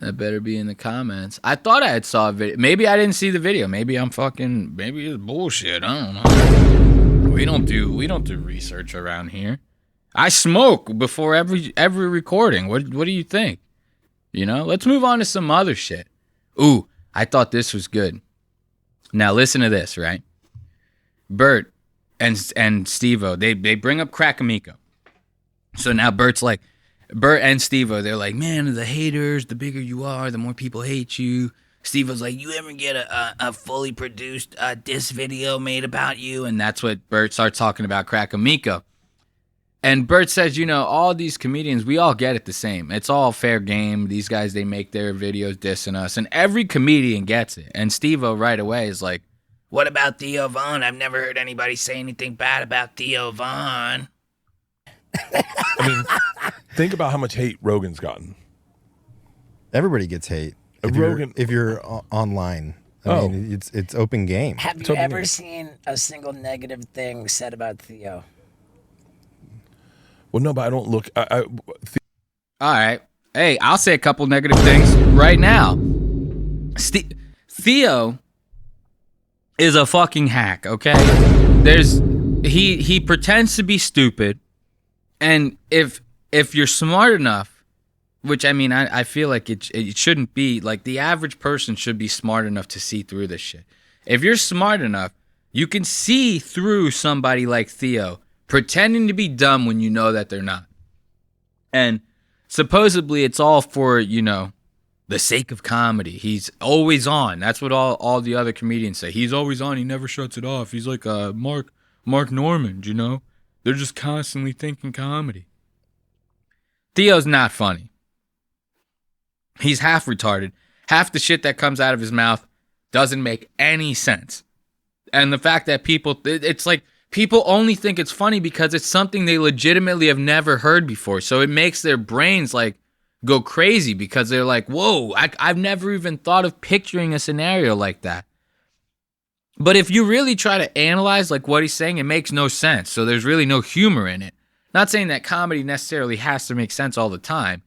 That better be in the comments. I thought I had saw a video. Maybe I didn't see the video. Maybe it's bullshit. I don't know. We don't do research around here. I smoke before every recording. What do you think? Let's move on to some other shit. Ooh, I thought this was good. Now listen to this, right? Bert and Steve-O, they bring up Crack Amico. So now Bert and Steve-O, they're like, man, the haters, the bigger you are, the more people hate you. Steve-O's like, you ever get a fully produced diss video made about you? And that's what Bert starts talking about Crack Amico. And Bert says, all these comedians, we all get it the same. It's all fair game. These guys, they make their videos dissing us. And every comedian gets it. And Steve-O right away is like, what about Theo Von? I've never heard anybody say anything bad about Theo Von. I mean, think about how much hate Rogan's gotten. Everybody gets hate. If you're online. I mean, it's open game. Have you ever seen a single negative thing said about Theo? Well, no, but I don't look. All right. Hey, I'll say a couple negative things right now. Theo is a fucking hack, okay? He pretends to be stupid, and if you're smart enough, which I mean I feel like it shouldn't be, like the average person should be smart enough to see through this shit. If you're smart enough, you can see through somebody like Theo pretending to be dumb when you know that they're not. And supposedly it's all for, the sake of comedy. He's always on. That's what all the other comedians say. He's always on. He never shuts it off. He's like Mark Normand, They're just constantly thinking comedy. Theo's not funny. He's half retarded. Half the shit that comes out of his mouth doesn't make any sense. And the fact that it's like people only think it's funny because it's something they legitimately have never heard before. So it makes their brains like go crazy because they're like, whoa, I've never even thought of picturing a scenario like that. But if you really try to analyze like what he's saying, it makes no sense. So there's really no humor in it. Not saying that comedy necessarily has to make sense all the time,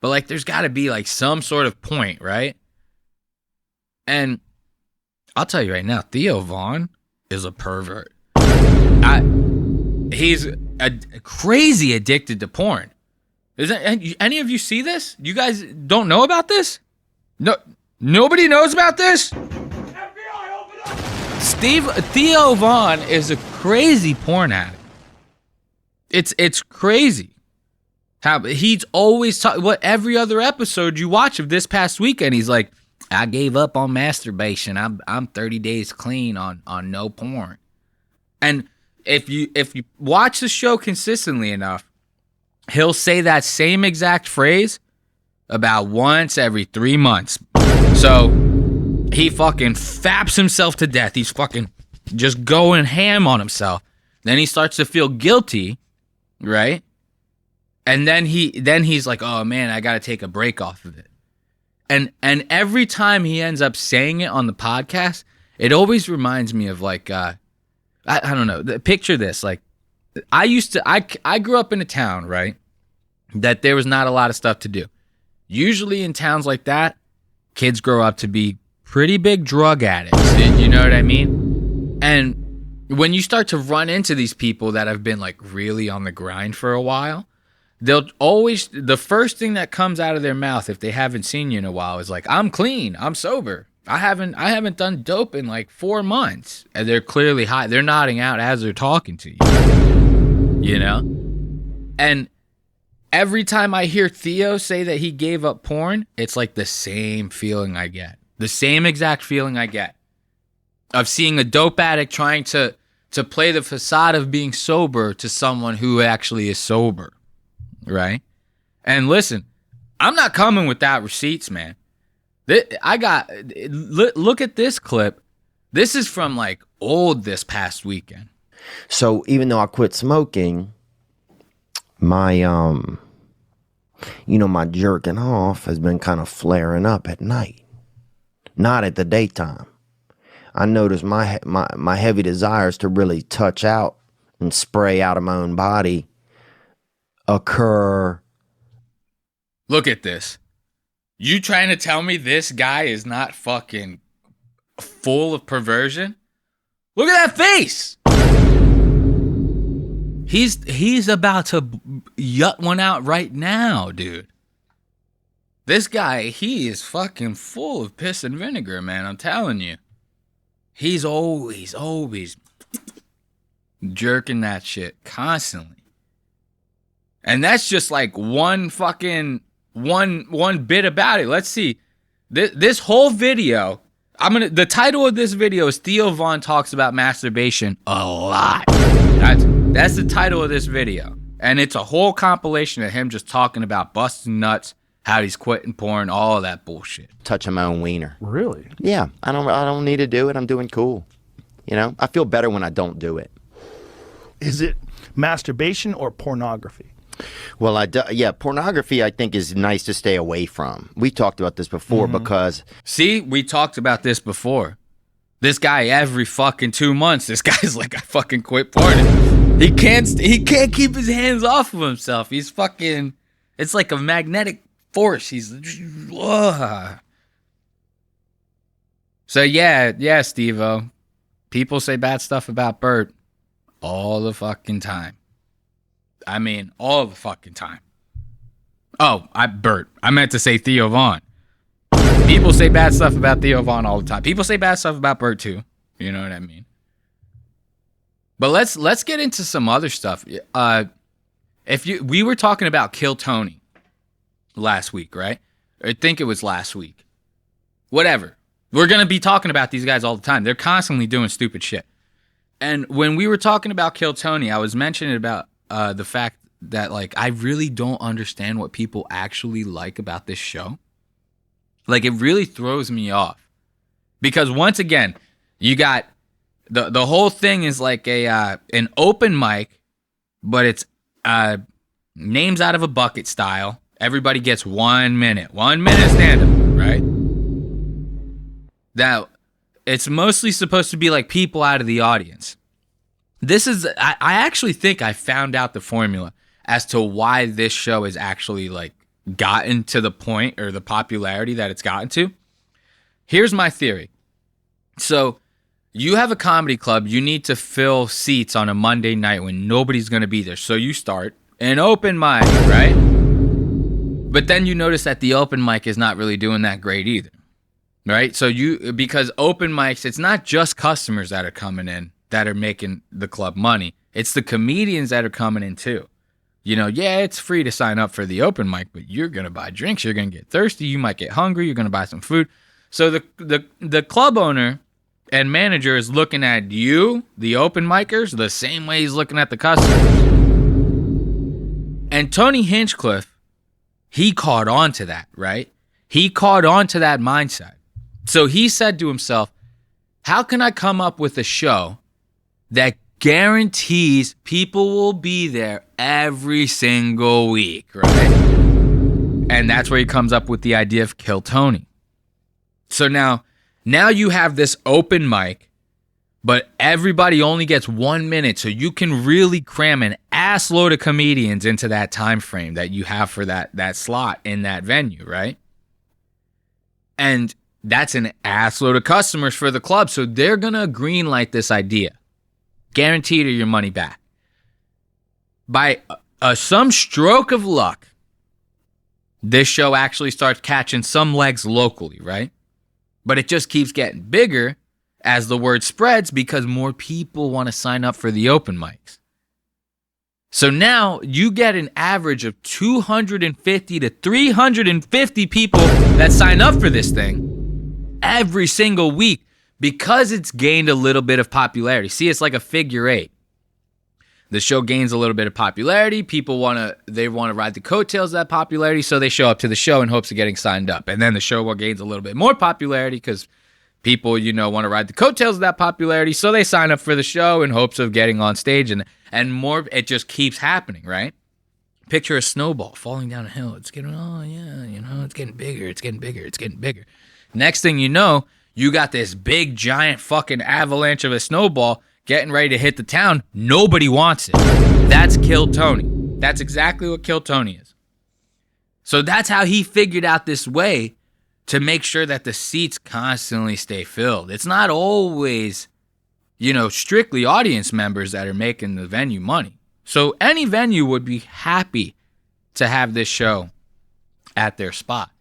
but like there's got to be like some sort of point, right? And I'll tell you right now, Theo Von is a pervert. He's crazy addicted to porn. Any of you see this? You guys don't know about this? No, nobody knows about this? FBI, open up! Theo Von is a crazy porn addict. It's crazy. How he's always every other episode you watch of this past weekend, he's like, I gave up on masturbation. I'm 30 days clean on no porn. And if you watch the show consistently enough, he'll say that same exact phrase about once every 3 months. So he fucking faps himself to death. He's fucking just going ham on himself. Then he starts to feel guilty, right? And then he's like, oh man, I gotta take a break off of it. And every time he ends up saying it on the podcast, it always reminds me of like I don't know. Picture this, like I grew up in a town, right, that there was not a lot of stuff to do. Usually in towns like that, kids grow up to be pretty big drug addicts. You know what I mean? And when you start to run into these people that have been like really on the grind for a while, they'll always, the first thing that comes out of their mouth if they haven't seen you in a while is like, I'm clean, I'm sober. I haven't done dope in like 4 months. And they're clearly high. They're nodding out as they're talking to you. And every time I hear Theo say that he gave up porn, it's like the same feeling I get. The same exact feeling I get of seeing a dope addict trying to play the facade of being sober to someone who actually is sober. Right? And listen, I'm not coming without receipts, man. Look at this clip. This is from like this past weekend. So even though I quit smoking, my my jerking off has been kind of flaring up at night, not at the daytime. I notice my heavy desires to really touch out and spray out of my own body occur. Look at this. You trying to tell me this guy is not fucking full of perversion? Look at that face. He's about to yut one out right now, dude. This guy, he is fucking full of piss and vinegar, man. I'm telling you. He's always jerking that shit constantly. And that's just like one bit about it. Let's see. This whole video, the title of this video is Theo Von talks about masturbation a lot. That's the title of this video. And it's a whole compilation of him just talking about busting nuts, how he's quitting porn, all of that bullshit. Touching my own wiener. Really? Yeah. I don't need to do it. I'm doing cool. I feel better when I don't do it. Is it masturbation or pornography? Well, pornography I think is nice to stay away from. We talked about this before because... See, we talked about this before. This guy, every fucking 2 months, this guy's like, I fucking quit porn. He can't keep his hands off of himself. He's fucking. It's like a magnetic force. He's. Ugh. So yeah, Steve-O. People say bad stuff about Bert all the fucking time. I mean, all the fucking time. Oh, Bert. I meant to say Theo Von. People say bad stuff about Theo Von all the time. People say bad stuff about Bert too. You know what I mean? But let's get into some other stuff. We were talking about Kill Tony last week, right? I think it was last week. Whatever. We're going to be talking about these guys all the time. They're constantly doing stupid shit. And when we were talking about Kill Tony, I was mentioning about the fact that, like, I really don't understand what people actually like about this show. Like, it really throws me off. Because once again, you got the whole thing is like an open mic, but it's names out of a bucket style. Everybody gets 1 minute. 1 minute stand-up, right? Now, it's mostly supposed to be like people out of the audience. This is, I actually think I found out the formula as to why this show is actually like gotten to the point or the popularity that it's gotten to. Here's my theory. So you have a comedy club, you need to fill seats on a Monday night when nobody's going to be there. So you start an open mic, right? But then you notice that the open mic is not really doing that great either. Right? So because open mics, it's not just customers that are coming in that are making the club money. It's the comedians that are coming in too. You know, yeah, it's free to sign up for the open mic, but you're going to buy drinks, you're going to get thirsty, you might get hungry, you're going to buy some food. So the club owner and manager is looking at you, the open micers, the same way he's looking at the customers. And Tony Hinchcliffe, he caught on to that, right? He caught on to that mindset. So he said to himself, how can I come up with a show that guarantees people will be there every single week, right? And that's where he comes up with the idea of Kill Tony. So now you have this open mic, but everybody only gets 1 minute, so you can really cram an ass load of comedians into that time frame that you have for that slot in that venue, right? And that's an ass load of customers for the club, so they're going to greenlight this idea. Guaranteed or your money back. By some stroke of luck, this show actually starts catching some legs locally, right? But it just keeps getting bigger as the word spreads because more people want to sign up for the open mics. So now you get an average of 250 to 350 people that sign up for this thing every single week because it's gained a little bit of popularity. See, it's like a figure eight. The show gains a little bit of popularity. People want to ride the coattails of that popularity, so they show up to the show in hopes of getting signed up. And then the show gains a little bit more popularity because people, want to ride the coattails of that popularity, so they sign up for the show in hopes of getting on stage. And more, it just keeps happening, right? Picture a snowball falling down a hill. It's getting, it's getting bigger. It's getting bigger. It's getting bigger. Next thing you know, you got this big, giant fucking avalanche of a snowball getting ready to hit the town. Nobody wants it. That's Kill Tony. That's exactly what Kill Tony is. So that's how he figured out this way to make sure that the seats constantly stay filled. It's not always, strictly audience members that are making the venue money. So any venue would be happy to have this show at their spot.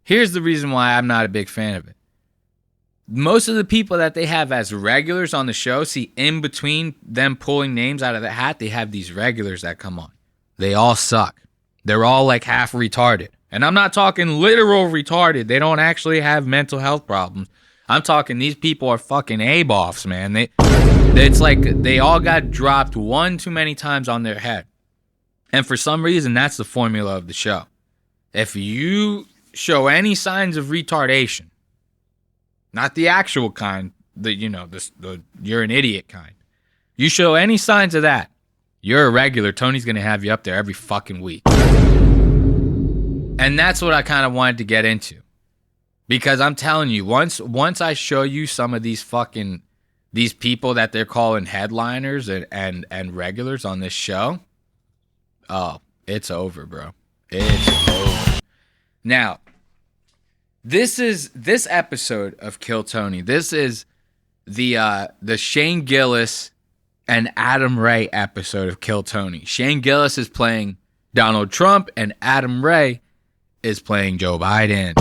Here's the reason why I'm not a big fan of it. Most of the people that they have as regulars on the show, see, in between them pulling names out of the hat, they have these regulars that come on. They all suck. They're all like half retarded. And I'm not talking literal retarded. They don't actually have mental health problems. I'm talking these people are fucking A-boffs, man. It's like they all got dropped one too many times on their head. And for some reason, that's the formula of the show. If you show any signs of retardation, not the actual kind, the you're an idiot kind. You show any signs of that, you're a regular. Tony's going to have you up there every fucking week. And that's what I kind of wanted to get into. Because I'm telling you, once I show you some of these fucking these people that they're calling headliners and regulars on this show, oh, it's over, bro. It's over. Now, this episode of Kill Tony. This is the Shane Gillis and Adam Ray episode of Kill Tony. Shane Gillis is playing Donald Trump and Adam Ray is playing Joe Biden.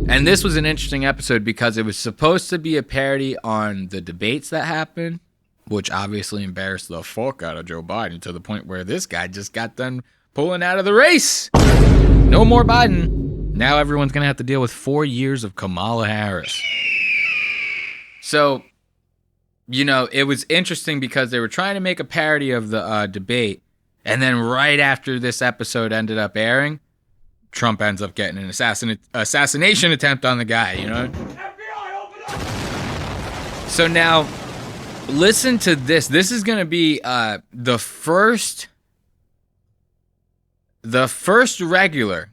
And this was an interesting episode because it was supposed to be a parody on the debates that happened, which obviously embarrassed the fuck out of Joe Biden to the point where this guy just got done pulling out of the race. No more Biden. Now everyone's going to have to deal with 4 years of Kamala Harris. So, you know, it was interesting because they were trying to make a parody of the debate. And then right after this episode ended up airing, Trump ends up getting an assassination attempt on the guy, you know? FBI, open up! So now, listen to this. This is going to be the first regular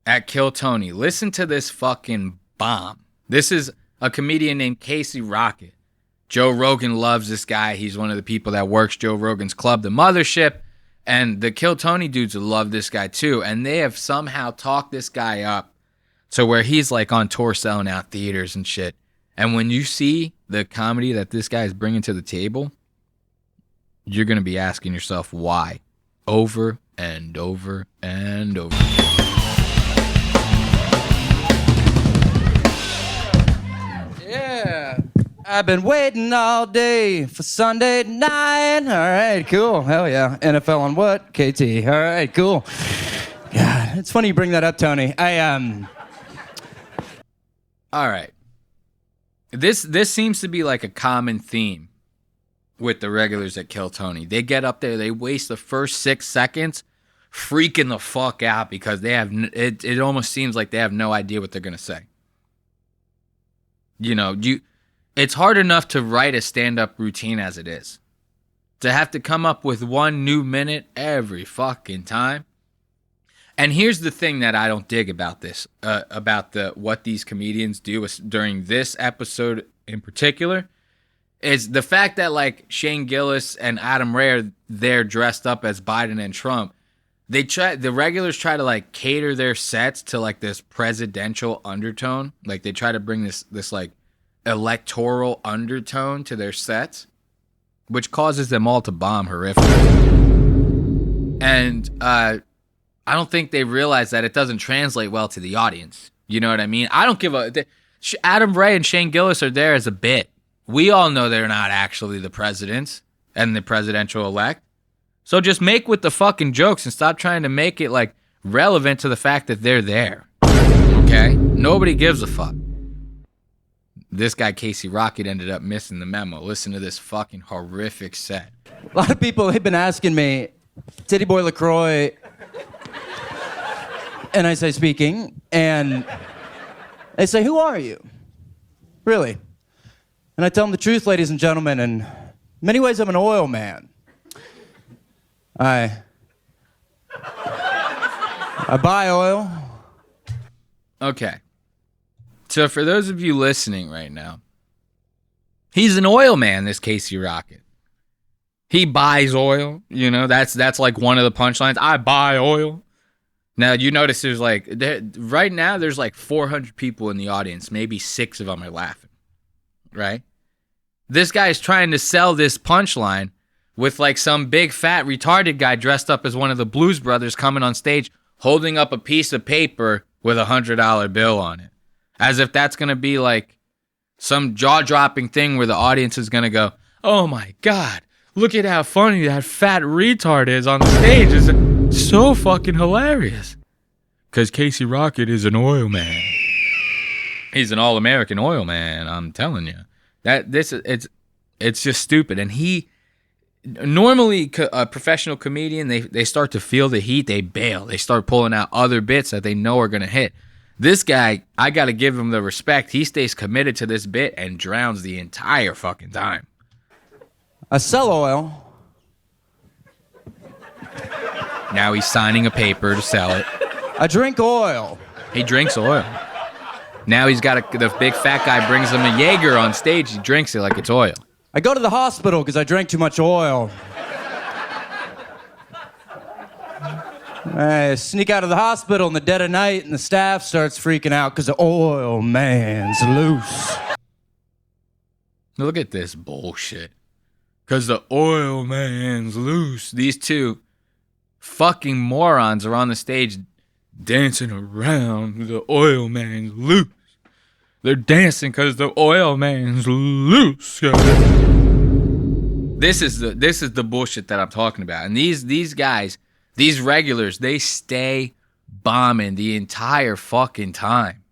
at Kill Tony. Listen to this fucking bomb. This is a comedian named Casey Rocket. Joe Rogan loves this guy. He's one of the people that works Joe Rogan's club, The Mothership. And the Kill Tony dudes love this guy too. And they have somehow talked this guy up to where he's like on tour selling out theaters and shit. And when you see the comedy that this guy is bringing to the table, you're going to be asking yourself why over and over and over again. Yeah. I've been waiting all day for Sunday night. All right, cool. Hell yeah. NFL on what? KT. All right, cool. God, it's funny you bring that up, Tony. All right. This seems to be like a common theme with the regulars at Kill Tony. They get up there, they waste the first 6 seconds freaking the fuck out because they have it almost seems like they have no idea what they're going to say. You know, it's hard enough to write a stand-up routine as it is. To have to come up with one new minute every fucking time. And here's the thing that I don't dig about this, about what these comedians do during this episode in particular, is the fact that like Shane Gillis and Adam Ray are there dressed up as Biden and Trump. The regulars try to like cater their sets to like this presidential undertone. Like they try to bring this like electoral undertone to their sets, which causes them all to bomb horrifically. And I don't think they realize that it doesn't translate well to the audience. You know what I mean? I don't give a... Adam Ray and Shane Gillis are there as a bit. We all know they're not actually the presidents and the presidential elect. So just make with the fucking jokes and stop trying to make it like relevant to the fact that they're there. Okay? Nobody gives a fuck. This guy, Casey Rocket, ended up missing the memo. Listen to this fucking horrific set. A lot of people have been asking me, Titty Boy LaCroix, and I say speaking, and they say, who are you? Really? And I tell them the truth, ladies and gentlemen, and in many ways I'm an oil man. I buy oil. Okay. So for those of you listening right now, he's an oil man, this Casey Rocket. He buys oil, you know, that's like one of the punchlines. I buy oil. Now, you notice there's like, right now there's like 400 people in the audience. Maybe 6 of them are laughing, right? This guy's trying to sell this punchline with like some big fat retarded guy dressed up as one of the Blues Brothers coming on stage holding up a piece of paper with a $100 bill on it. As if that's going to be like some jaw-dropping thing where the audience is going to go, oh my God, look at how funny that fat retard is on the stage. It's so fucking hilarious. Because Casey Rocket is an oil man. He's an all-American oil man, I'm telling you. It's just stupid. And he, normally a professional comedian, they start to feel the heat, they bail. They start pulling out other bits that they know are going to hit. This guy, I got to give him the respect. He stays committed to this bit and drowns the entire fucking time. I sell oil. Now he's signing a paper to sell it. I drink oil. He drinks oil. Now he's got the big fat guy brings him a Jaeger on stage. He drinks it like it's oil. I go to the hospital because I drank too much oil. I sneak out of the hospital in the dead of night, and the staff starts freaking out because the oil man's loose. Look at this bullshit. Because the oil man's loose. These two fucking morons are on the stage dancing around. The oil man's loose. They're dancing because the oil man's loose. This is the bullshit that I'm talking about. And these guys, these regulars, they stay bombing the entire fucking time.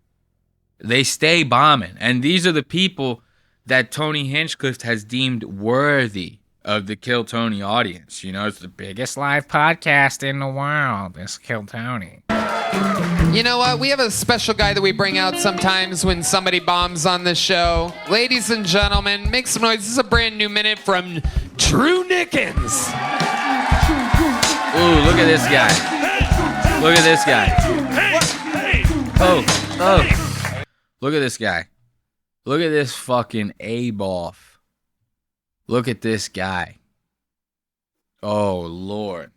They stay bombing. And these are the people that Tony Hinchcliffe has deemed worthy of the Kill Tony audience. You know, it's the biggest live podcast in the world. It's Kill Tony. You know what? We have a special guy that we bring out sometimes when somebody bombs on the show. Ladies and gentlemen, make some noise. This is a brand new minute from Drew Nickens. Ooh, look at this guy. Look at this guy. Oh. Look at this guy. Look at this fucking A-boff. Look at this guy. Oh, Lord.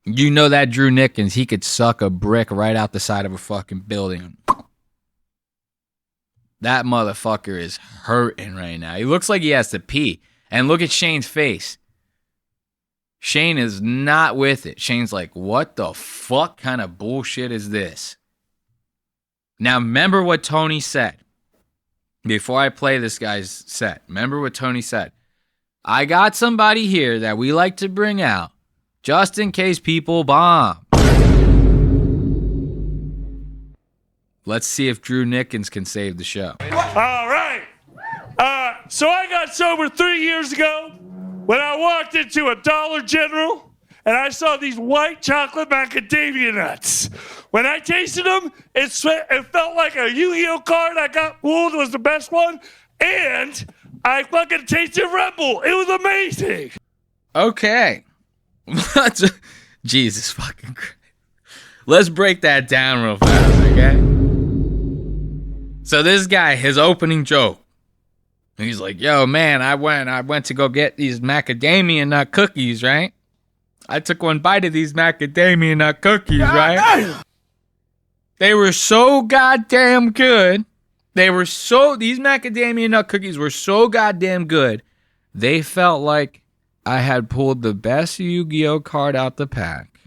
You know that Drew Nickens, he could suck a brick right out the side of a fucking building. That motherfucker is hurting right now. He looks like he has to pee. And look at Shane's face. Shane is not with it. Shane's like, what the fuck kind of bullshit is this? Now, remember what Tony said. Before I play this guy's set, remember what Tony said. I got somebody here that we like to bring out just in case people bomb. Let's see if Drew Nickens can save the show. All right. So I got sober 3 years ago when I walked into a Dollar General and I saw these white chocolate macadamia nuts. When I tasted them, it felt like a Yu-Gi-Oh card. I got fooled was the best one. And I fucking tasted Red Bull. It was amazing. Okay. Jesus fucking Christ. Let's break that down real fast, okay? So this guy, his opening joke, he's like, yo, man, I went to go get these macadamia nut cookies, right? I took one bite of these macadamia nut cookies, right? They were so goddamn good. These macadamia nut cookies were so goddamn good. They felt like I had pulled the best Yu-Gi-Oh card out the pack.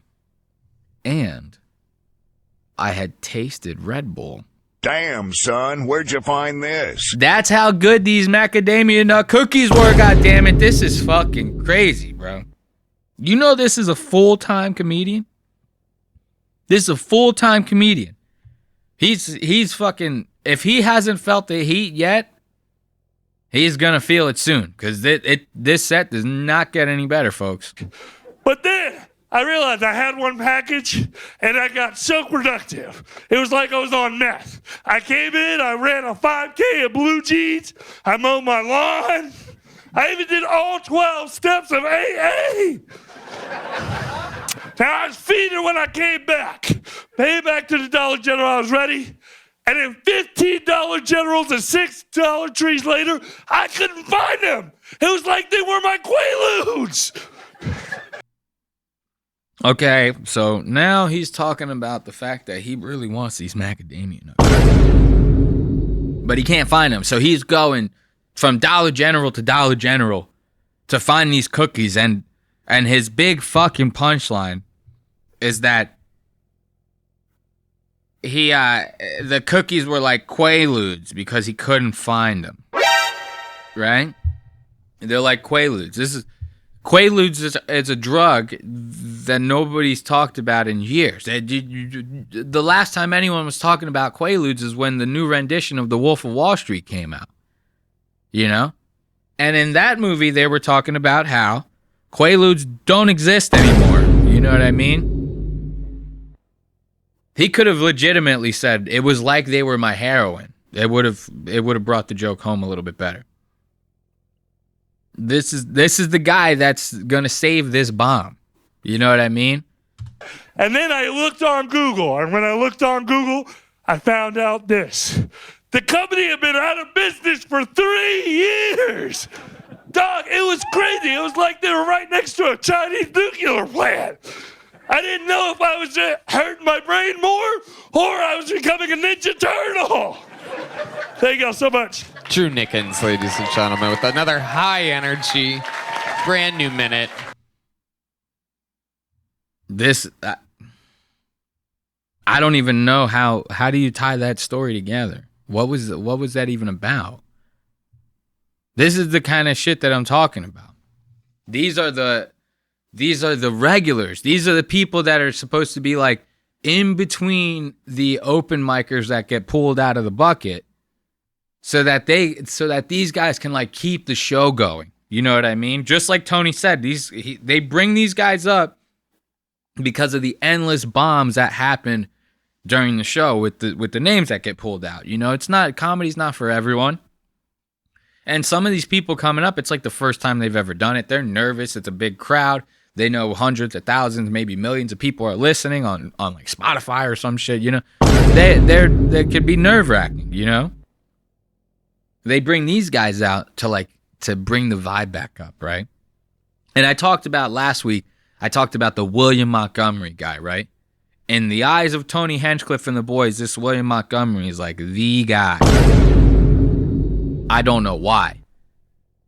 And I had tasted Red Bull. Damn, son, where'd you find this? That's how good these macadamia nut cookies were, goddammit. This is fucking crazy, bro. You know this is a full-time comedian? This is a full-time comedian. He's fucking, if he hasn't felt the heat yet, he's gonna feel it soon. Because this set does not get any better, folks. But then I realized I had one package and I got so productive. It was like I was on meth. I came in, I ran a 5K in blue jeans, I mowed my lawn, I even did all 12 steps of AA. Now I was feeding when I came back. Paid back to the Dollar General, I was ready. And then $15 Generals and $6 trees later, I couldn't find them. It was like they were my Quaaludes. Okay, so now he's talking about the fact that he really wants these macadamia nuts. But he can't find them, so he's going from Dollar General to Dollar General to find these cookies. And his big fucking punchline is that the cookies were like Quaaludes because he couldn't find them. Right? They're like Quaaludes. Quaaludes is a drug that nobody's talked about in years. The last time anyone was talking about Quaaludes is when the new rendition of The Wolf of Wall Street came out. You know? And in that movie, they were talking about how Quaaludes don't exist anymore. You know what I mean? He could have legitimately said it was like they were my heroin. It would have brought the joke home a little bit better. This is the guy that's gonna save this bomb. You know what I mean? And then I looked on Google, and when I looked on Google, I found out this. The company had been out of business for 3 years. Dog, it was crazy. It was like they were right next to a Chinese nuclear plant. I didn't know if I was hurting my brain more or I was becoming a Ninja Turtle. Thank y'all so much. Drew Nickens, ladies and gentlemen, with another high energy, brand new minute. This, I don't even know how do you tie that story together? What was that even about? This is the kind of shit that I'm talking about. These are the regulars. These are the people that are supposed to be like in between the open micers that get pulled out of the bucket so that these guys can like keep the show going. You know what I mean? Just like Tony said, they bring these guys up because of the endless bombs that happen during the show with the names that get pulled out. You know, comedy's not for everyone. And some of these people coming up, it's like the first time they've ever done it. They're nervous. It's a big crowd. They know hundreds of thousands, maybe millions of people are listening on like Spotify or some shit, you know. They could be nerve-wracking, you know. They bring these guys out to bring the vibe back up, right? And I talked about last week, the William Montgomery guy, right? In the eyes of Tony Hinchcliffe and the boys, this William Montgomery is like the guy. I don't know why.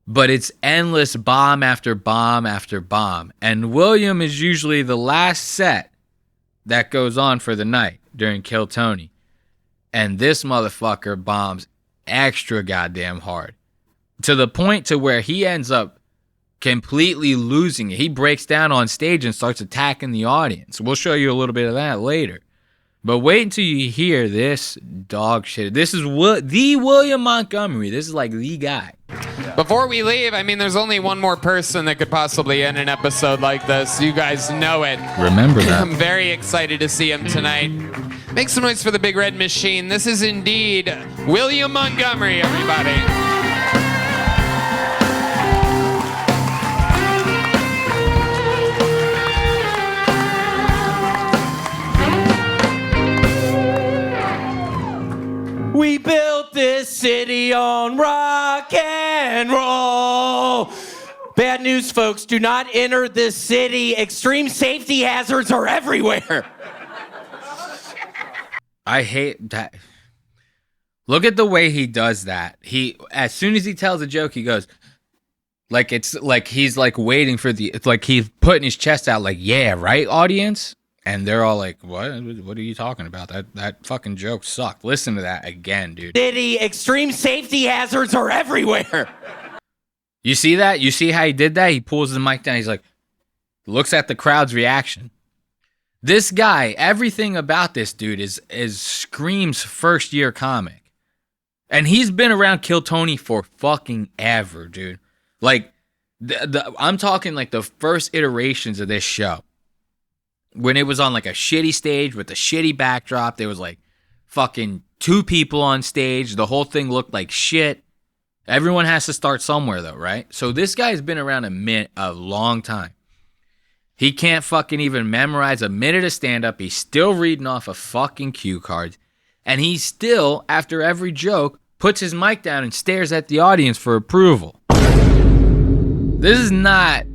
But it's endless bomb after bomb after bomb. And William is usually the last set that goes on for the night during Kill Tony. And this motherfucker bombs extra goddamn hard. To the point to where he ends up completely losing it. He breaks down on stage and starts attacking the audience. We'll show you a little bit of that later. But wait until you hear this dog shit. This is the William Montgomery. This is like the guy. Before we leave, I mean, there's only one more person that could possibly end an episode like this. You guys know it. Remember that. I'm very excited to see him tonight. Make some noise for the Big Red Machine. This is indeed William Montgomery, everybody. We built this city on rock and roll. Bad news, folks. Do not enter this city. Extreme safety hazards are everywhere. I hate that. Look at the way he does that. As soon as he tells a joke, he goes, like it's like he's like waiting for it's like he's putting his chest out like, yeah, right, audience? And they're all like, what are you talking about? That fucking joke sucked. Listen to that again, dude. City, extreme safety hazards are everywhere. You see that? You see how he did that? He pulls the mic down. He's like, looks at the crowd's reaction. This guy, everything about this dude is screams first year comic. And he's been around Kill Tony for fucking ever, dude. Like, I'm talking like the first iterations of this show. When it was on like a shitty stage with a shitty backdrop, there was like fucking 2 people on stage. The whole thing looked like shit. Everyone has to start somewhere though, right? So this guy's been around a long time. He can't fucking even memorize a minute of stand-up. He's still reading off of fucking cue cards. And he still, after every joke, puts his mic down and stares at the audience for approval. This is not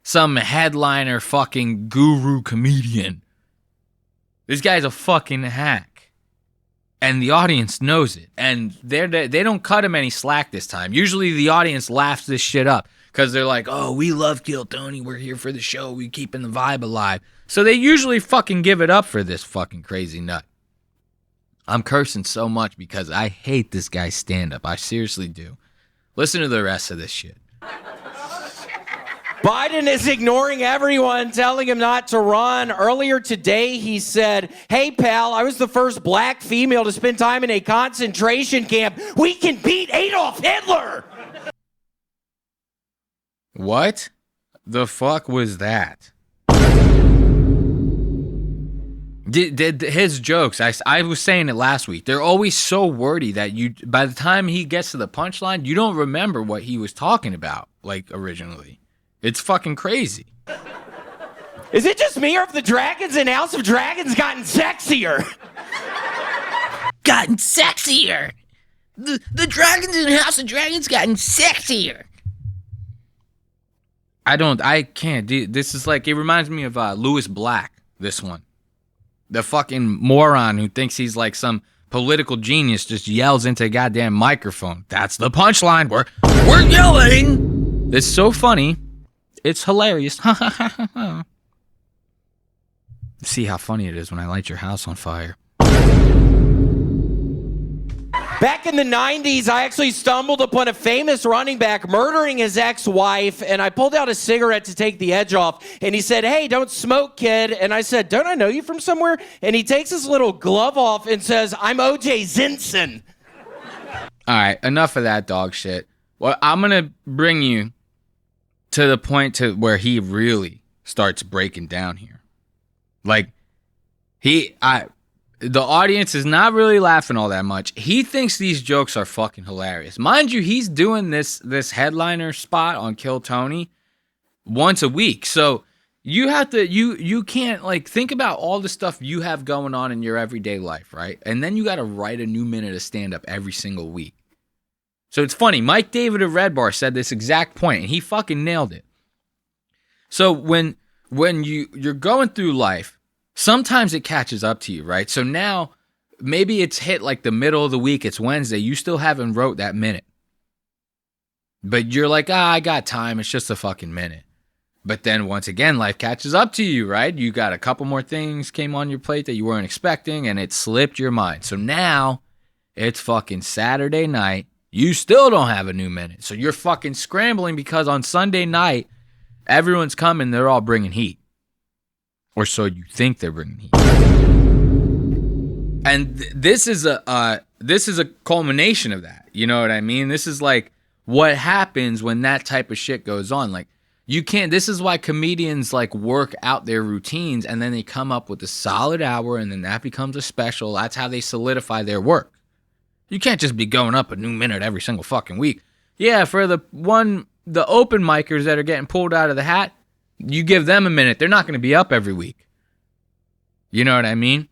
some headliner fucking guru comedian. This guy's a fucking hack. And the audience knows it. And they don't cut him any slack this time. Usually the audience laughs this shit up. Because they're like, oh, we love Kill Tony. We're here for the show. We're keeping the vibe alive. So they usually fucking give it up for this fucking crazy nut. I'm cursing so much because I hate this guy's stand-up. I seriously do. Listen to the rest of this shit. Biden is ignoring everyone, telling him not to run. Earlier today, he said, hey, pal, I was the first black female to spend time in a concentration camp. We can beat Adolf Hitler. What the fuck was that? His jokes, I was saying it last week, they're always so wordy that by the time he gets to the punchline, you don't remember what he was talking about, like, originally. It's fucking crazy. Is it just me, or have the dragons in House of Dragons gotten sexier? gotten sexier. The dragons in House of Dragons gotten sexier. I can't do this. Is like, it reminds me of Lewis Black, this one. The fucking moron who thinks he's like some political genius just yells into a goddamn microphone. That's the punchline. We're yelling. It's so funny. It's hilarious. See how funny it is when I light your house on fire. Back in the 90s, I actually stumbled upon a famous running back murdering his ex-wife, and I pulled out a cigarette to take the edge off, and he said, "Hey, don't smoke, kid." And I said, "Don't I know you from somewhere?" And he takes his little glove off and says, "I'm O.J. Simpson." All right, enough of that dog shit. Well, I'm going to bring you to the point to where he really starts breaking down here. Like, the audience is not really laughing all that much. He thinks these jokes are fucking hilarious. Mind you, he's doing this headliner spot on Kill Tony once a week. So you have to, you can't, like, think about all the stuff you have going on in your everyday life, right? And then you got to write a new minute of stand-up every single week. So it's funny. Mike David of Red Bar said this exact point, and he fucking nailed it. So when you're going through life, sometimes it catches up to you, right? So now maybe it's hit like the middle of the week. It's Wednesday. You still haven't wrote that minute. But you're like, I got time. It's just a fucking minute. But then once again, life catches up to you, right? You got a couple more things came on your plate that you weren't expecting, and it slipped your mind. So now it's fucking Saturday night. You still don't have a new minute. So you're fucking scrambling because on Sunday night, everyone's coming. They're all bringing heat. Or so you think they're bringing heat. And this is a culmination of that. You know what I mean? This is like what happens when that type of shit goes on. Like, you can't, this is why comedians like work out their routines and then they come up with a solid hour and then that becomes a special. That's how they solidify their work. You can't just be going up a new minute every single fucking week. Yeah, for the open micers that are getting pulled out of the hat, you give them a minute. They're not going to be up every week. You know what I mean?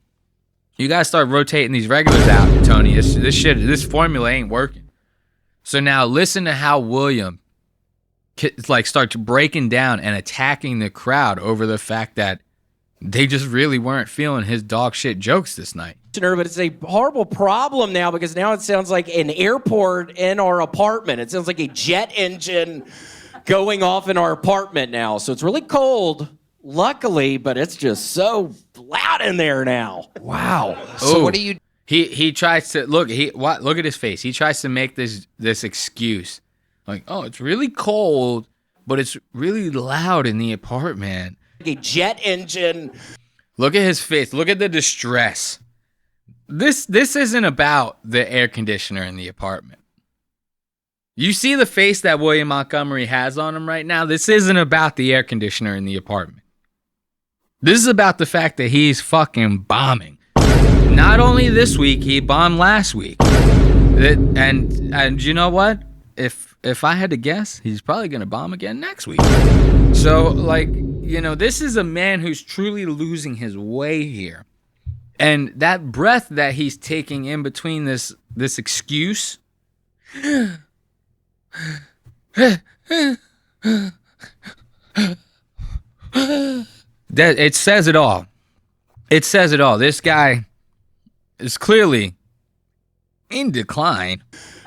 You got to start rotating these regulars out, Tony. This formula ain't working. So now listen to how William like starts breaking down and attacking the crowd over the fact that they just really weren't feeling his dog shit jokes this night. But it's a horrible problem now because now it sounds like an airport in our apartment. It sounds like a jet engine going off in our apartment now. So it's really cold, luckily, but it's just so loud in there now. Wow. So what do you... He tries to... Look at his face. He tries to make this excuse. Like, oh, it's really cold, but it's really loud in the apartment. A jet engine. Look at his face. Look at the distress. This isn't about the air conditioner in the apartment. You see the face that William Montgomery has on him right now? This isn't about the air conditioner in the apartment. This is about the fact that he's fucking bombing. Not only this week, he bombed last week. And you know what? If I had to guess, he's probably going to bomb again next week. So, like, you know, this is a man who's truly losing his way here. And that breath that he's taking in between this excuse... that it says it all. It says it all. This guy is clearly in decline.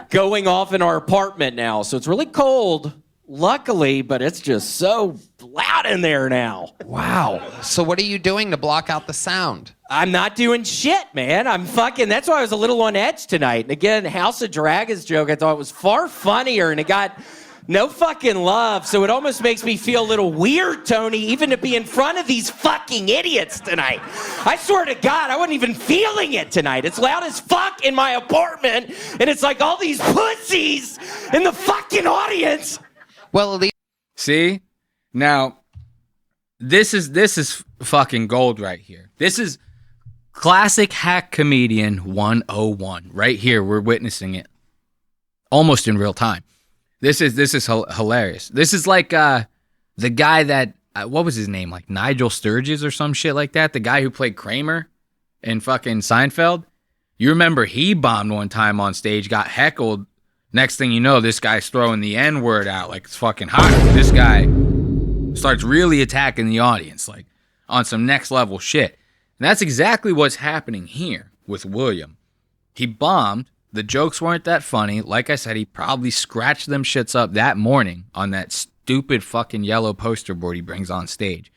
Going off in our apartment now. So it's really cold, luckily, but it's just so loud in there now. Wow. So what are you doing to block out the sound? I'm not doing shit, man. That's why I was a little on edge tonight. And again, House of Dragons joke, I thought was far funnier and it got no fucking love. So it almost makes me feel a little weird, Tony, even to be in front of these fucking idiots tonight. I swear to God, I wasn't even feeling it tonight. It's loud as fuck in my apartment and it's like all these pussies in the fucking audience. Well, see? Now, this is fucking gold right here. This is classic hack comedian 101 right here. We're witnessing it almost in real time. This is hilarious. This is like the guy that what was his name? Like Nigel Sturgis or some shit like that. The guy who played Kramer in fucking Seinfeld. You remember he bombed one time on stage, got heckled. Next thing you know, this guy's throwing the N-word out like it's fucking hot. This guy starts really attacking the audience, like on some next level shit. And that's exactly what's happening here with William. He bombed. The jokes weren't that funny. Like I said, he probably scratched them shits up that morning on that stupid fucking yellow poster board he brings on stage.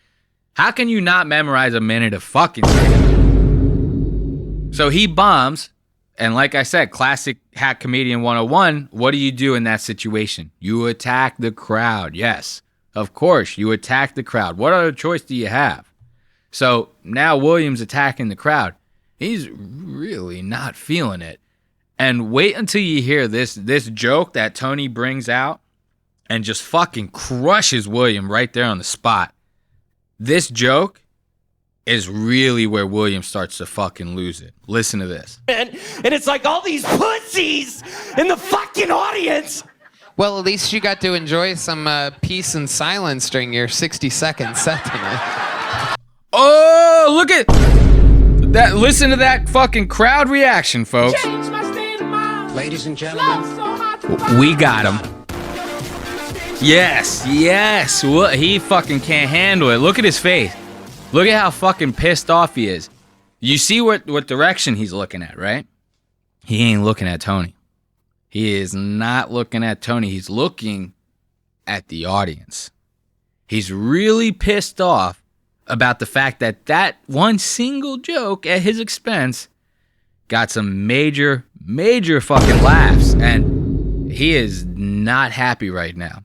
How can you not memorize a minute of fucking stand-up? So he bombs. And like I said, classic hack comedian 101, what do you do in that situation? You attack the crowd. Yes, of course, you attack the crowd. What other choice do you have? So now William's attacking the crowd. He's really not feeling it. And wait until you hear this joke that Tony brings out and just fucking crushes William right there on the spot. This joke is really where William starts to fucking lose it. Listen to this. And it's like all these pussies in the fucking audience. Well, at least you got to enjoy some peace and silence during your 60-second set tonight. Oh, look at that. Listen to that fucking crowd reaction, folks. Ladies and gentlemen, We got him. Yes. What? He fucking can't handle it. Look at his face. Look at how fucking pissed off he is. You see what direction he's looking at, right? He ain't looking at Tony. He is not looking at Tony. He's looking at the audience. He's really pissed off about the fact that one single joke at his expense got some major fucking laughs. And he is not happy right now.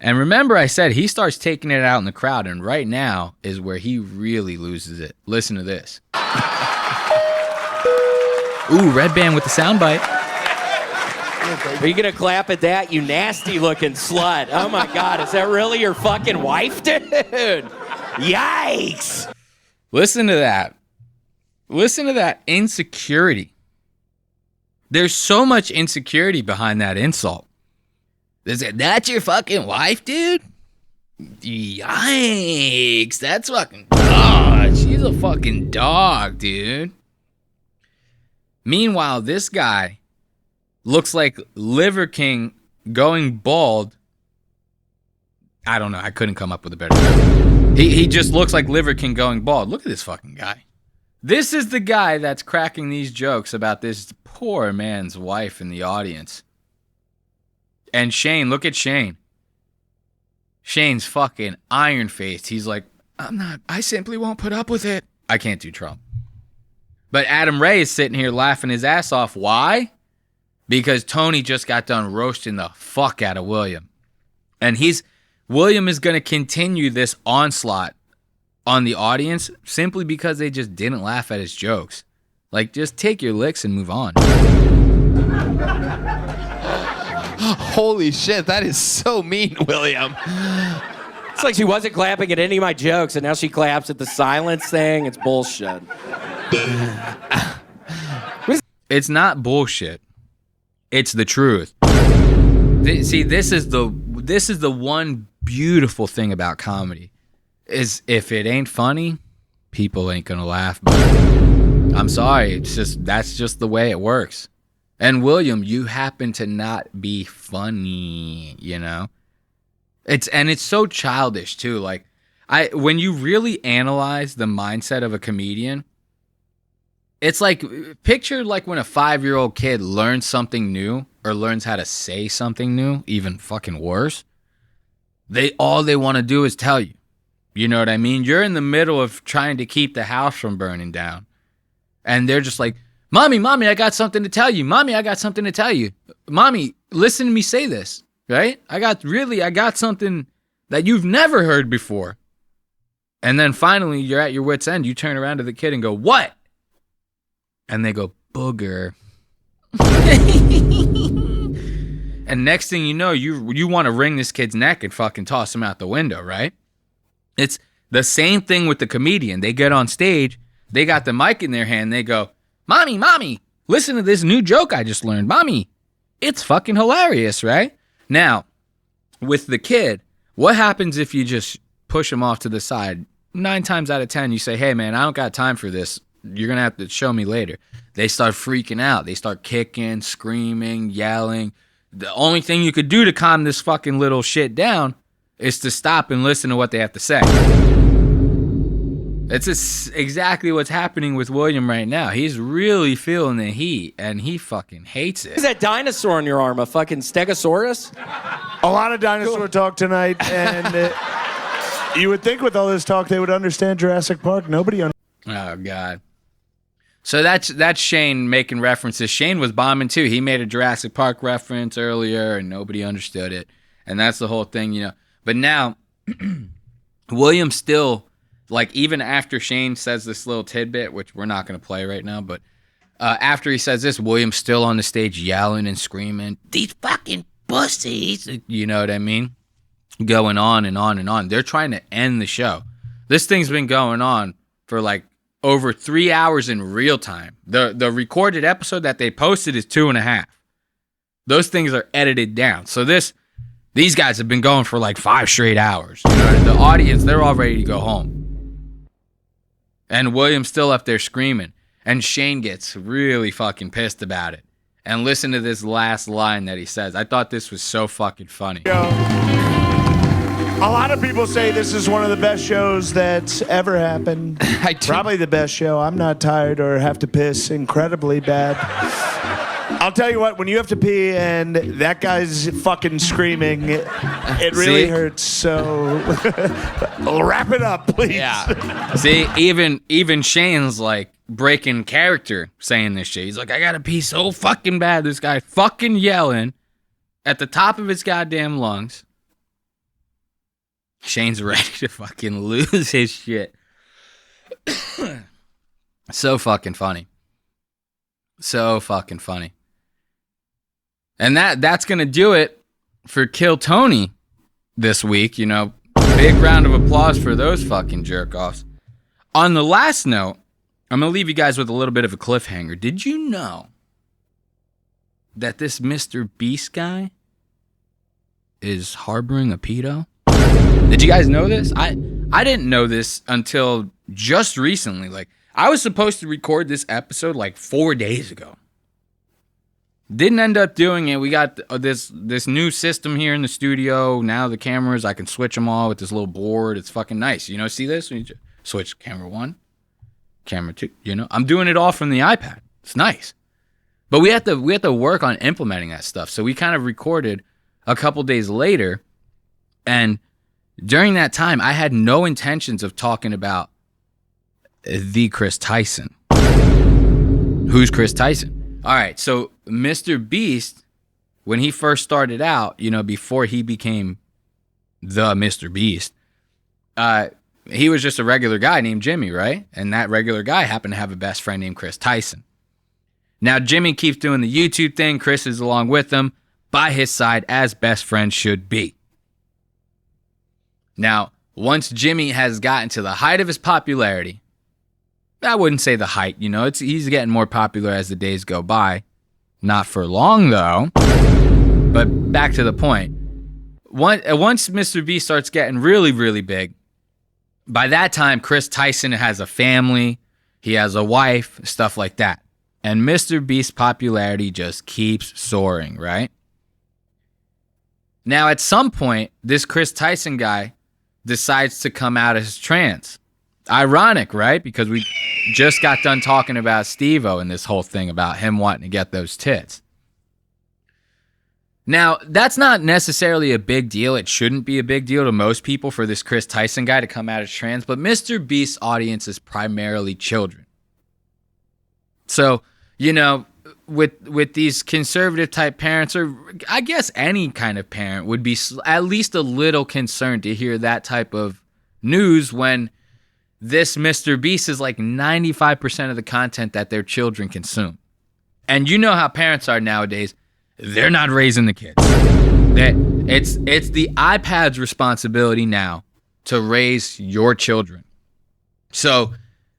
And remember I said he starts taking it out in the crowd, and right now is where he really loses it. Listen to this. Ooh, Red Band with the soundbite. Are you gonna clap at that, you nasty looking slut? Oh my God, is that really your fucking wife, dude? Yikes! Listen to that. Listen to that insecurity. There's so much insecurity behind that insult. Is it that's your fucking wife, dude? Yikes, that's fucking dog. She's a fucking dog, dude. Meanwhile, this guy looks like Liver King going bald. I don't know, I couldn't come up with a better joke. He just looks like Liver King going bald. Look at this fucking guy. This is the guy that's cracking these jokes about this poor man's wife in the audience. And Shane, look at Shane. Shane's fucking iron-faced. He's like, I simply won't put up with it. I can't do Trump. But Adam Ray is sitting here laughing his ass off. Why? Because Tony just got done roasting the fuck out of William. And William is going to continue this onslaught on the audience simply because they just didn't laugh at his jokes. Like, just take your licks and move on. Holy shit, that is so mean, William. It's like she wasn't clapping at any of my jokes, and now she claps at the silence thing. It's bullshit. It's not bullshit. It's the truth. See, this is the one beautiful thing about comedy. Is if it ain't funny, people ain't gonna laugh. But I'm sorry, that's just the way it works. And William, you happen to not be funny, you know? It's so childish too. Like when you really analyze the mindset of a comedian, it's like picture like when a 5-year-old kid learns something new or learns how to say something new, even fucking worse. All they want to do is tell you. You know what I mean? You're in the middle of trying to keep the house from burning down. And they're just like, Mommy, I got something to tell you. Mommy, I got something to tell you. Mommy, listen to me say this, right? I got something that you've never heard before. And then finally, you're at your wit's end. You turn around to the kid and go, what? And they go, booger. And next thing you know, you want to wring this kid's neck and fucking toss him out the window, right? It's the same thing with the comedian. They get on stage, they got the mic in their hand, they go, Mommy, listen to this new joke I just learned. Mommy, it's fucking hilarious, right? Now, with the kid, what happens if you just push him off to the side? 9 times out of 10, you say, hey, man, I don't got time for this. You're going to have to show me later. They start freaking out. They start kicking, screaming, yelling. The only thing you could do to calm this fucking little shit down is to stop and listen to what they have to say. That's exactly what's happening with William right now. He's really feeling the heat, and he fucking hates it. Is that dinosaur on your arm? A fucking Stegosaurus? A lot of dinosaur talk tonight, and you would think with all this talk they would understand Jurassic Park. Nobody Oh, God. So that's Shane making references. Shane was bombing, too. He made a Jurassic Park reference earlier, and nobody understood it. And that's the whole thing, you know. But now, William still, like, even after Shane says this little tidbit, which we're not going to play right now, but after he says this, William's still on the stage yelling and screaming, "These fucking pussies," you know what I mean? Going on and on and on. They're trying to end the show. This thing's been going on for like over 3 hours in real time. The recorded episode that they posted is 2.5. Those things are edited down. So these guys have been going for like 5 straight hours. You know, the audience, they're all ready to go home. And William's still up there screaming. And Shane gets really fucking pissed about it. And listen to this last line that he says. I thought this was so fucking funny. A lot of people say this is one of the best shows that's ever happened. Probably the best show. I'm not tired or have to piss incredibly bad. I'll tell you what, when you have to pee and that guy's fucking screaming, it really hurts. So wrap it up, please. Yeah. See, even Shane's like breaking character saying this shit. He's like, I gotta pee so fucking bad. This guy fucking yelling at the top of his goddamn lungs. Shane's ready to fucking lose his shit. So fucking funny. So fucking funny. And that's going to do it for Kill Tony this week. You know, big round of applause for those fucking jerk-offs. On the last note, I'm going to leave you guys with a little bit of a cliffhanger. Did you know that this Mr. Beast guy is harboring a pedo? Did you guys know this? I didn't know this until just recently. Like, I was supposed to record this episode like 4 days ago. Didn't end up doing it. We got this new system here in the studio. Now the cameras, I can switch them all with this little board. It's fucking nice. You know, see this? You switch camera 1, camera 2. You know, I'm doing it all from the iPad. It's nice. But we have to work on implementing that stuff. So we kind of recorded a couple days later, and during that time, I had no intentions of talking about the Chris Tyson. Who's Chris Tyson? All right, so Mr. Beast, when he first started out, you know, before he became the Mr. Beast, he was just a regular guy named Jimmy, right? And that regular guy happened to have a best friend named Chris Tyson. Now, Jimmy keeps doing the YouTube thing. Chris is along with him, by his side, as best friends should be. Now, once Jimmy has gotten to the height of his popularity, I wouldn't say the height, you know, he's getting more popular as the days go by. Not for long, though. But back to the point. Once Mr. B starts getting really, really big, by that time, Chris Tyson has a family, he has a wife, stuff like that. And Mr. Beast's popularity just keeps soaring, right? Now, at some point, this Chris Tyson guy decides to come out as trans. Ironic, right? Because we just got done talking about Steve-O and this whole thing about him wanting to get those tits. Now, that's not necessarily a big deal. It shouldn't be a big deal to most people for this Chris Tyson guy to come out as trans, but Mr. Beast's audience is primarily children. So, you know, with these conservative type parents, or I guess any kind of parent would be at least a little concerned to hear that type of news when this Mr. Beast is like 95% of the content that their children consume. And you know how parents are nowadays. They're not raising the kids. It's the iPad's responsibility now to raise your children. So,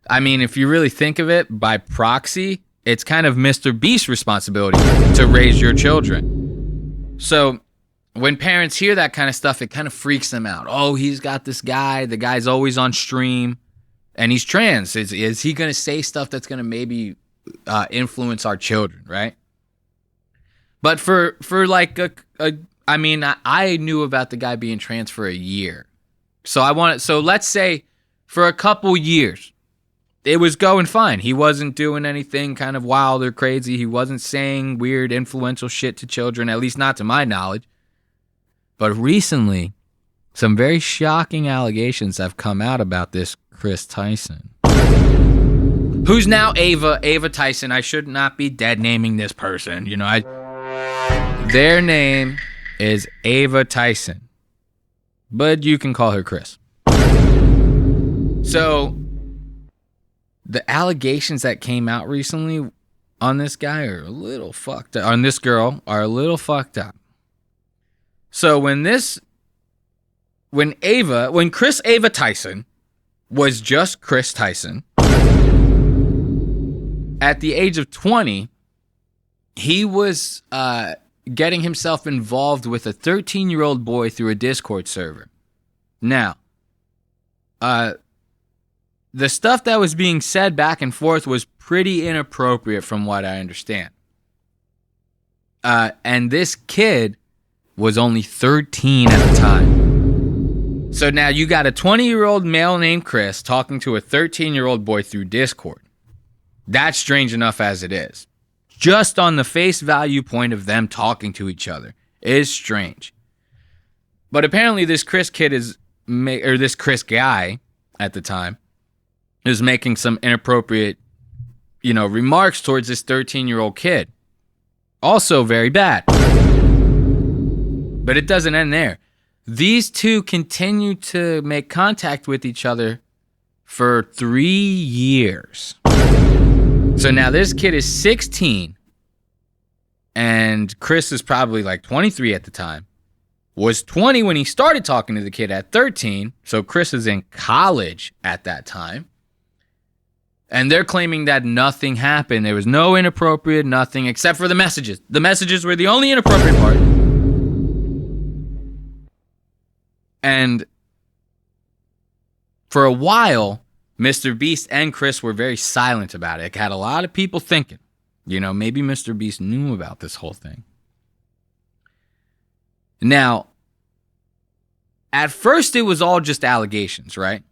I mean, if you really think of it by proxy, it's kind of Mr. Beast's responsibility to raise your children. So when parents hear that kind of stuff, it kind of freaks them out. Oh, he's got this guy. The guy's always on stream. and he's trans. Is he going to say stuff that's going to maybe influence our children, right? But for like I knew about the guy being trans for a year. So let's say for a couple years, it was going fine. He wasn't doing anything kind of wild or crazy. He wasn't saying weird, influential shit to children, at least not to my knowledge. But recently, some very shocking allegations have come out about this Chris Tyson, who's now Ava Tyson. I should not be dead naming this person. Their name is Ava Tyson, but you can call her Chris. So the allegations that came out recently on this guy are a little fucked up. On this girl are a little fucked up. So when Chris Ava Tyson was just Chris Tyson, at the age of 20, he was getting himself involved with a 13-year-old boy through a Discord server. Now, the stuff that was being said back and forth was pretty inappropriate from what I understand. And this kid was only 13 at the time. So now you got a 20-year-old male named Chris talking to a 13-year-old boy through Discord. That's strange enough as it is. Just on the face value point of them talking to each other is strange. But apparently this Chris guy at the time is making some inappropriate, remarks towards this 13-year-old kid. Also very bad. But it doesn't end there. These two continue to make contact with each other for 3 years. So now this kid is 16, and Chris is probably like 23 at the time. Was 20 when he started talking to the kid at 13, so Chris is in college at that time. And they're claiming that nothing happened. There was no inappropriate, nothing, except for the messages. The messages were the only inappropriate part. And for a while, Mr. Beast and Chris were very silent about it. It had a lot of people thinking, maybe Mr. Beast knew about this whole thing. Now, at first it was all just allegations, right?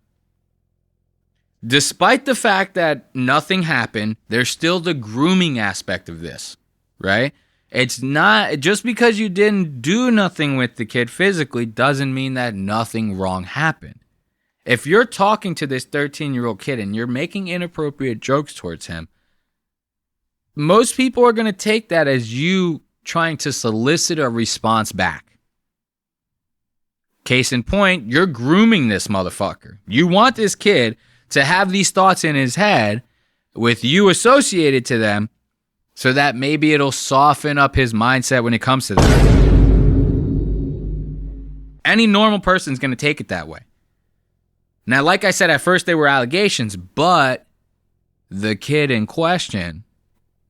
Despite the fact that nothing happened, there's still the grooming aspect of this, right? It's not, just because you didn't do nothing with the kid physically doesn't mean that nothing wrong happened. If you're talking to this 13-year-old kid and you're making inappropriate jokes towards him, most people are going to take that as you trying to solicit a response back. Case in point, you're grooming this motherfucker. You want this kid to have these thoughts in his head with you associated to them so that maybe it'll soften up his mindset when it comes to that. Any normal person's going to take it that way. Now, like I said, at first they were allegations, but the kid in question,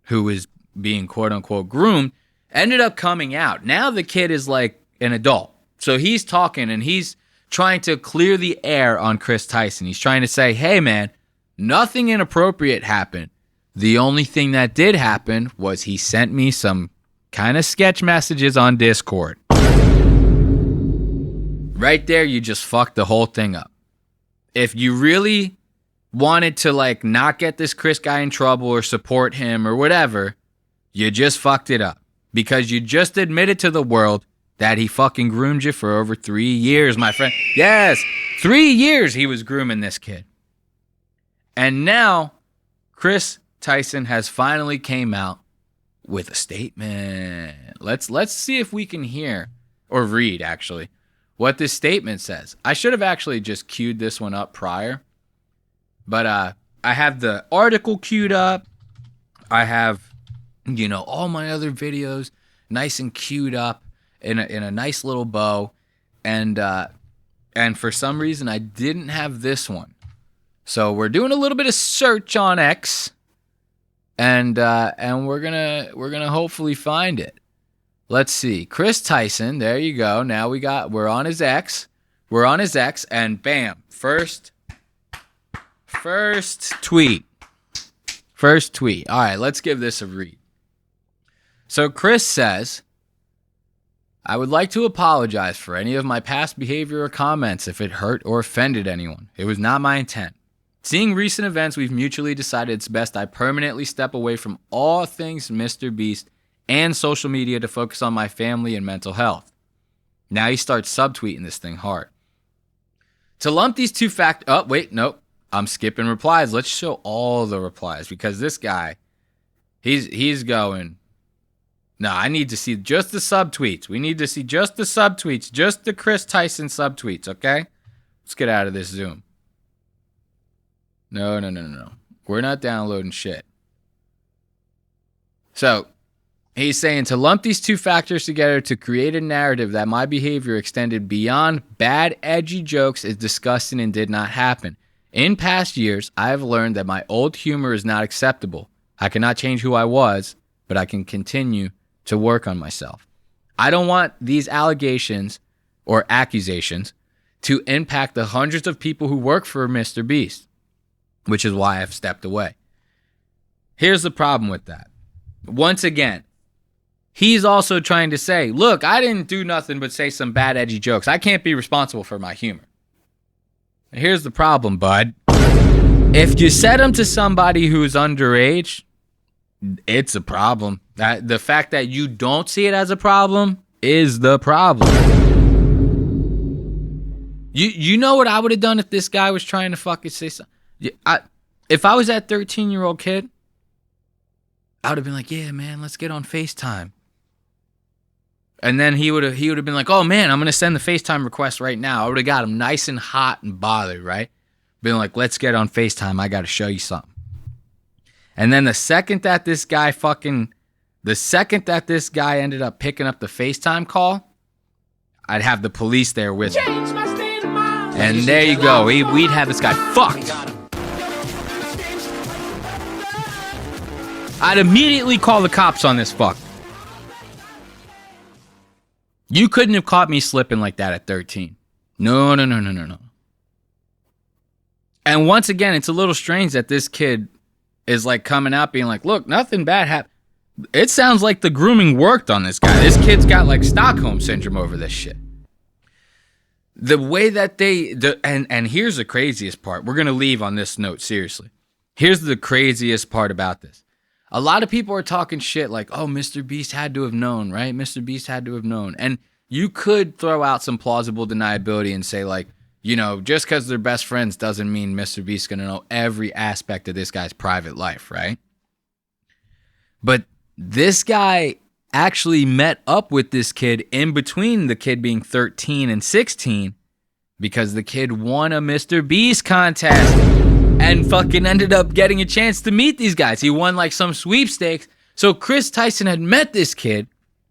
who was being quote-unquote groomed, ended up coming out. Now the kid is like an adult. So he's talking and he's trying to clear the air on Chris Tyson. He's trying to say, hey, man, nothing inappropriate happened. The only thing that did happen was he sent me some kind of sketch messages on Discord. Right there, you just fucked the whole thing up. If you really wanted to not get this Chris guy in trouble or support him or whatever, you just fucked it up. Because you just admitted to the world that he fucking groomed you for over 3 years, my friend. Yes, 3 years he was grooming this kid. And now, Chris Tyson has finally came out with a statement. Let's see if we can hear, or read actually, what this statement says. I should have actually just queued this one up prior. But I have the article queued up. I have, all my other videos nice and queued up in a nice little bow. And for some reason, I didn't have this one. So we're doing a little bit of search on X. And we're gonna hopefully find it. Let's see. Chris Tyson, there you go. Now we're on his X. We're on his X, and bam, first First tweet. All right, let's give this a read. So Chris says, I would like to apologize for any of my past behavior or comments if it hurt or offended anyone. It was not my intent. Seeing recent events, we've mutually decided it's best I permanently step away from all things Mr. Beast and social media to focus on my family and mental health. Now he starts subtweeting this thing hard. To lump these two I'm skipping replies. Let's show all the replies because this guy, he's going, no, I need to see just the subtweets. We need to see just the subtweets, just the Chris Tyson subtweets, okay? Let's get out of this Zoom. No. We're not downloading shit. So, he's saying to lump these two factors together to create a narrative that my behavior extended beyond bad, edgy jokes is disgusting and did not happen. In past years, I have learned that my old humor is not acceptable. I cannot change who I was, but I can continue to work on myself. I don't want these allegations or accusations to impact the hundreds of people who work for Mr. Beast, which is why I've stepped away. Here's the problem with that. Once again, he's also trying to say, look, I didn't do nothing but say some bad, edgy jokes. I can't be responsible for my humor. Here's the problem, bud. If you said them to somebody who's underage, it's a problem. The fact that you don't see it as a problem is the problem. You know what I would have done if this guy was trying to fucking say something? If I was that 13-year-old kid, I would have been like, yeah, man, let's get on FaceTime. And then he would have been like, oh, man, I'm going to send the FaceTime request right now. I would have got him nice and hot and bothered, right? Been like, let's get on FaceTime. I got to show you something. And then the second that this guy ended up picking up the FaceTime call, I'd have the police there with me. And there you go. We'd have this guy fucked. I'd immediately call the cops on this fuck. You couldn't have caught me slipping like that at 13. No. And once again, it's a little strange that this kid is like coming out being like, look, nothing bad happened. It sounds like the grooming worked on this guy. This kid's got like Stockholm syndrome over this shit. The way that and here's the craziest part. We're going to leave on this note, seriously. Here's the craziest part about this. A lot of people are talking shit like, oh, Mr. Beast had to have known, right? Mr. Beast had to have known. And you could throw out some plausible deniability and say like, you know, just because they're best friends doesn't mean Mr. Beast's going to know every aspect of this guy's private life, right? But this guy actually met up with this kid in between the kid being 13 and 16 because the kid won a Mr. Beast contest and fucking ended up getting a chance to meet these guys. He won like some sweepstakes. So Chris Tyson had met this kid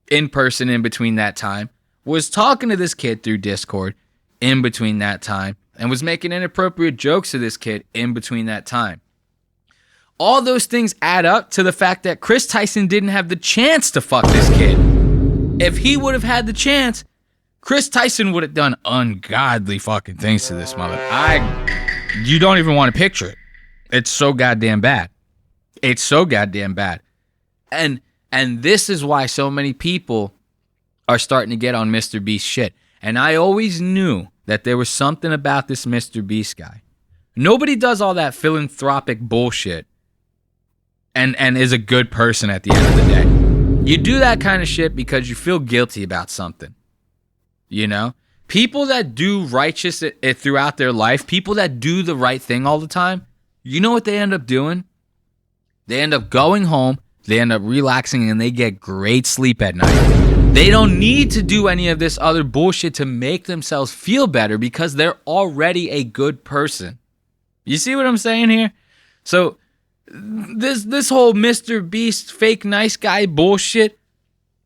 in person in between that time, was talking to this kid through Discord in between that time, and was making inappropriate jokes to this kid in between that time. All those things add up to the fact that Chris Tyson didn't have the chance to fuck this kid. If he would have had the chance, Chris Tyson would have done ungodly fucking things to this mother. You don't even want to picture it. It's so goddamn bad. It's so goddamn bad. And this is why so many people are starting to get on Mr. Beast shit. And I always knew that there was something about this Mr. Beast guy. Nobody does all that philanthropic bullshit and is a good person at the end of the day. You do that kind of shit because you feel guilty about something. You know? People that do righteous throughout their life, people that do the right thing all the time, you know what they end up doing? They end up going home, they end up relaxing, and they get great sleep at night. They don't need to do any of this other bullshit to make themselves feel better because they're already a good person. You see what I'm saying here? So this whole Mr. Beast fake nice guy bullshit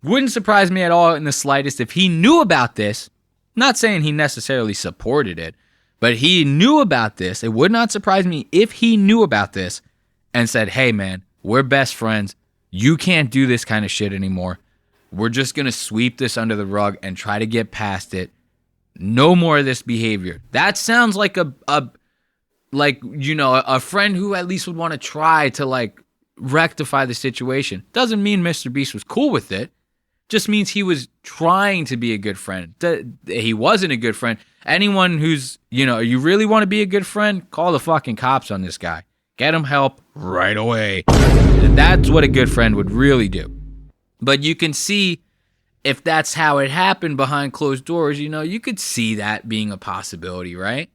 wouldn't surprise me at all in the slightest if he knew about this. Not saying he necessarily supported it, but he knew about this. It would not surprise me if he knew about this and said, hey man, we're best friends. You can't do this kind of shit anymore. We're just going to sweep this under the rug and try to get past it. No more of this behavior. That sounds like a like, you know, a friend who at least would want to try to like rectify the situation. Doesn't mean Mr. Beast was cool with it. Just means he was trying to be a good friend. He wasn't a good friend. Anyone who's, you know, you really want to be a good friend, call the fucking cops on this guy. Get him help right away. That's what a good friend would really do. But you can see if that's how it happened behind closed doors, you know, you could see that being a possibility, right?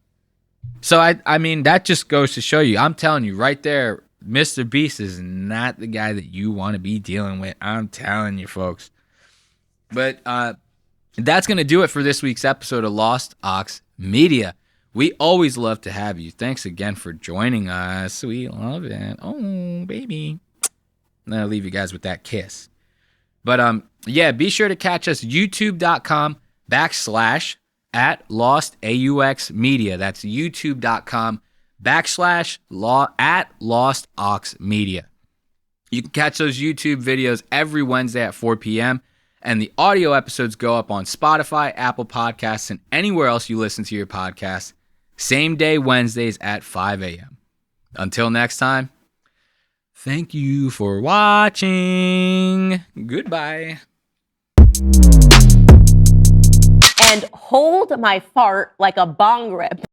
So, I mean, that just goes to show you, I'm telling you right there, Mr. Beast is not the guy that you want to be dealing with. I'm telling you, folks. But that's going to do it for this week's episode of Lost Aux Media. We always love to have you. Thanks again for joining us. We love it. Oh, baby. I'll leave you guys with that kiss. But yeah, be sure to catch us youtube.com/@Lost AUX Media. That's youtube.com/@Lost Aux Media. You can catch those YouTube videos every Wednesday at 4 p.m. And the audio episodes go up on Spotify, Apple Podcasts, and anywhere else you listen to your podcasts. Same day Wednesdays at 5 a.m. Until next time, thank you for watching. Goodbye. And hold my fart like a bong rip.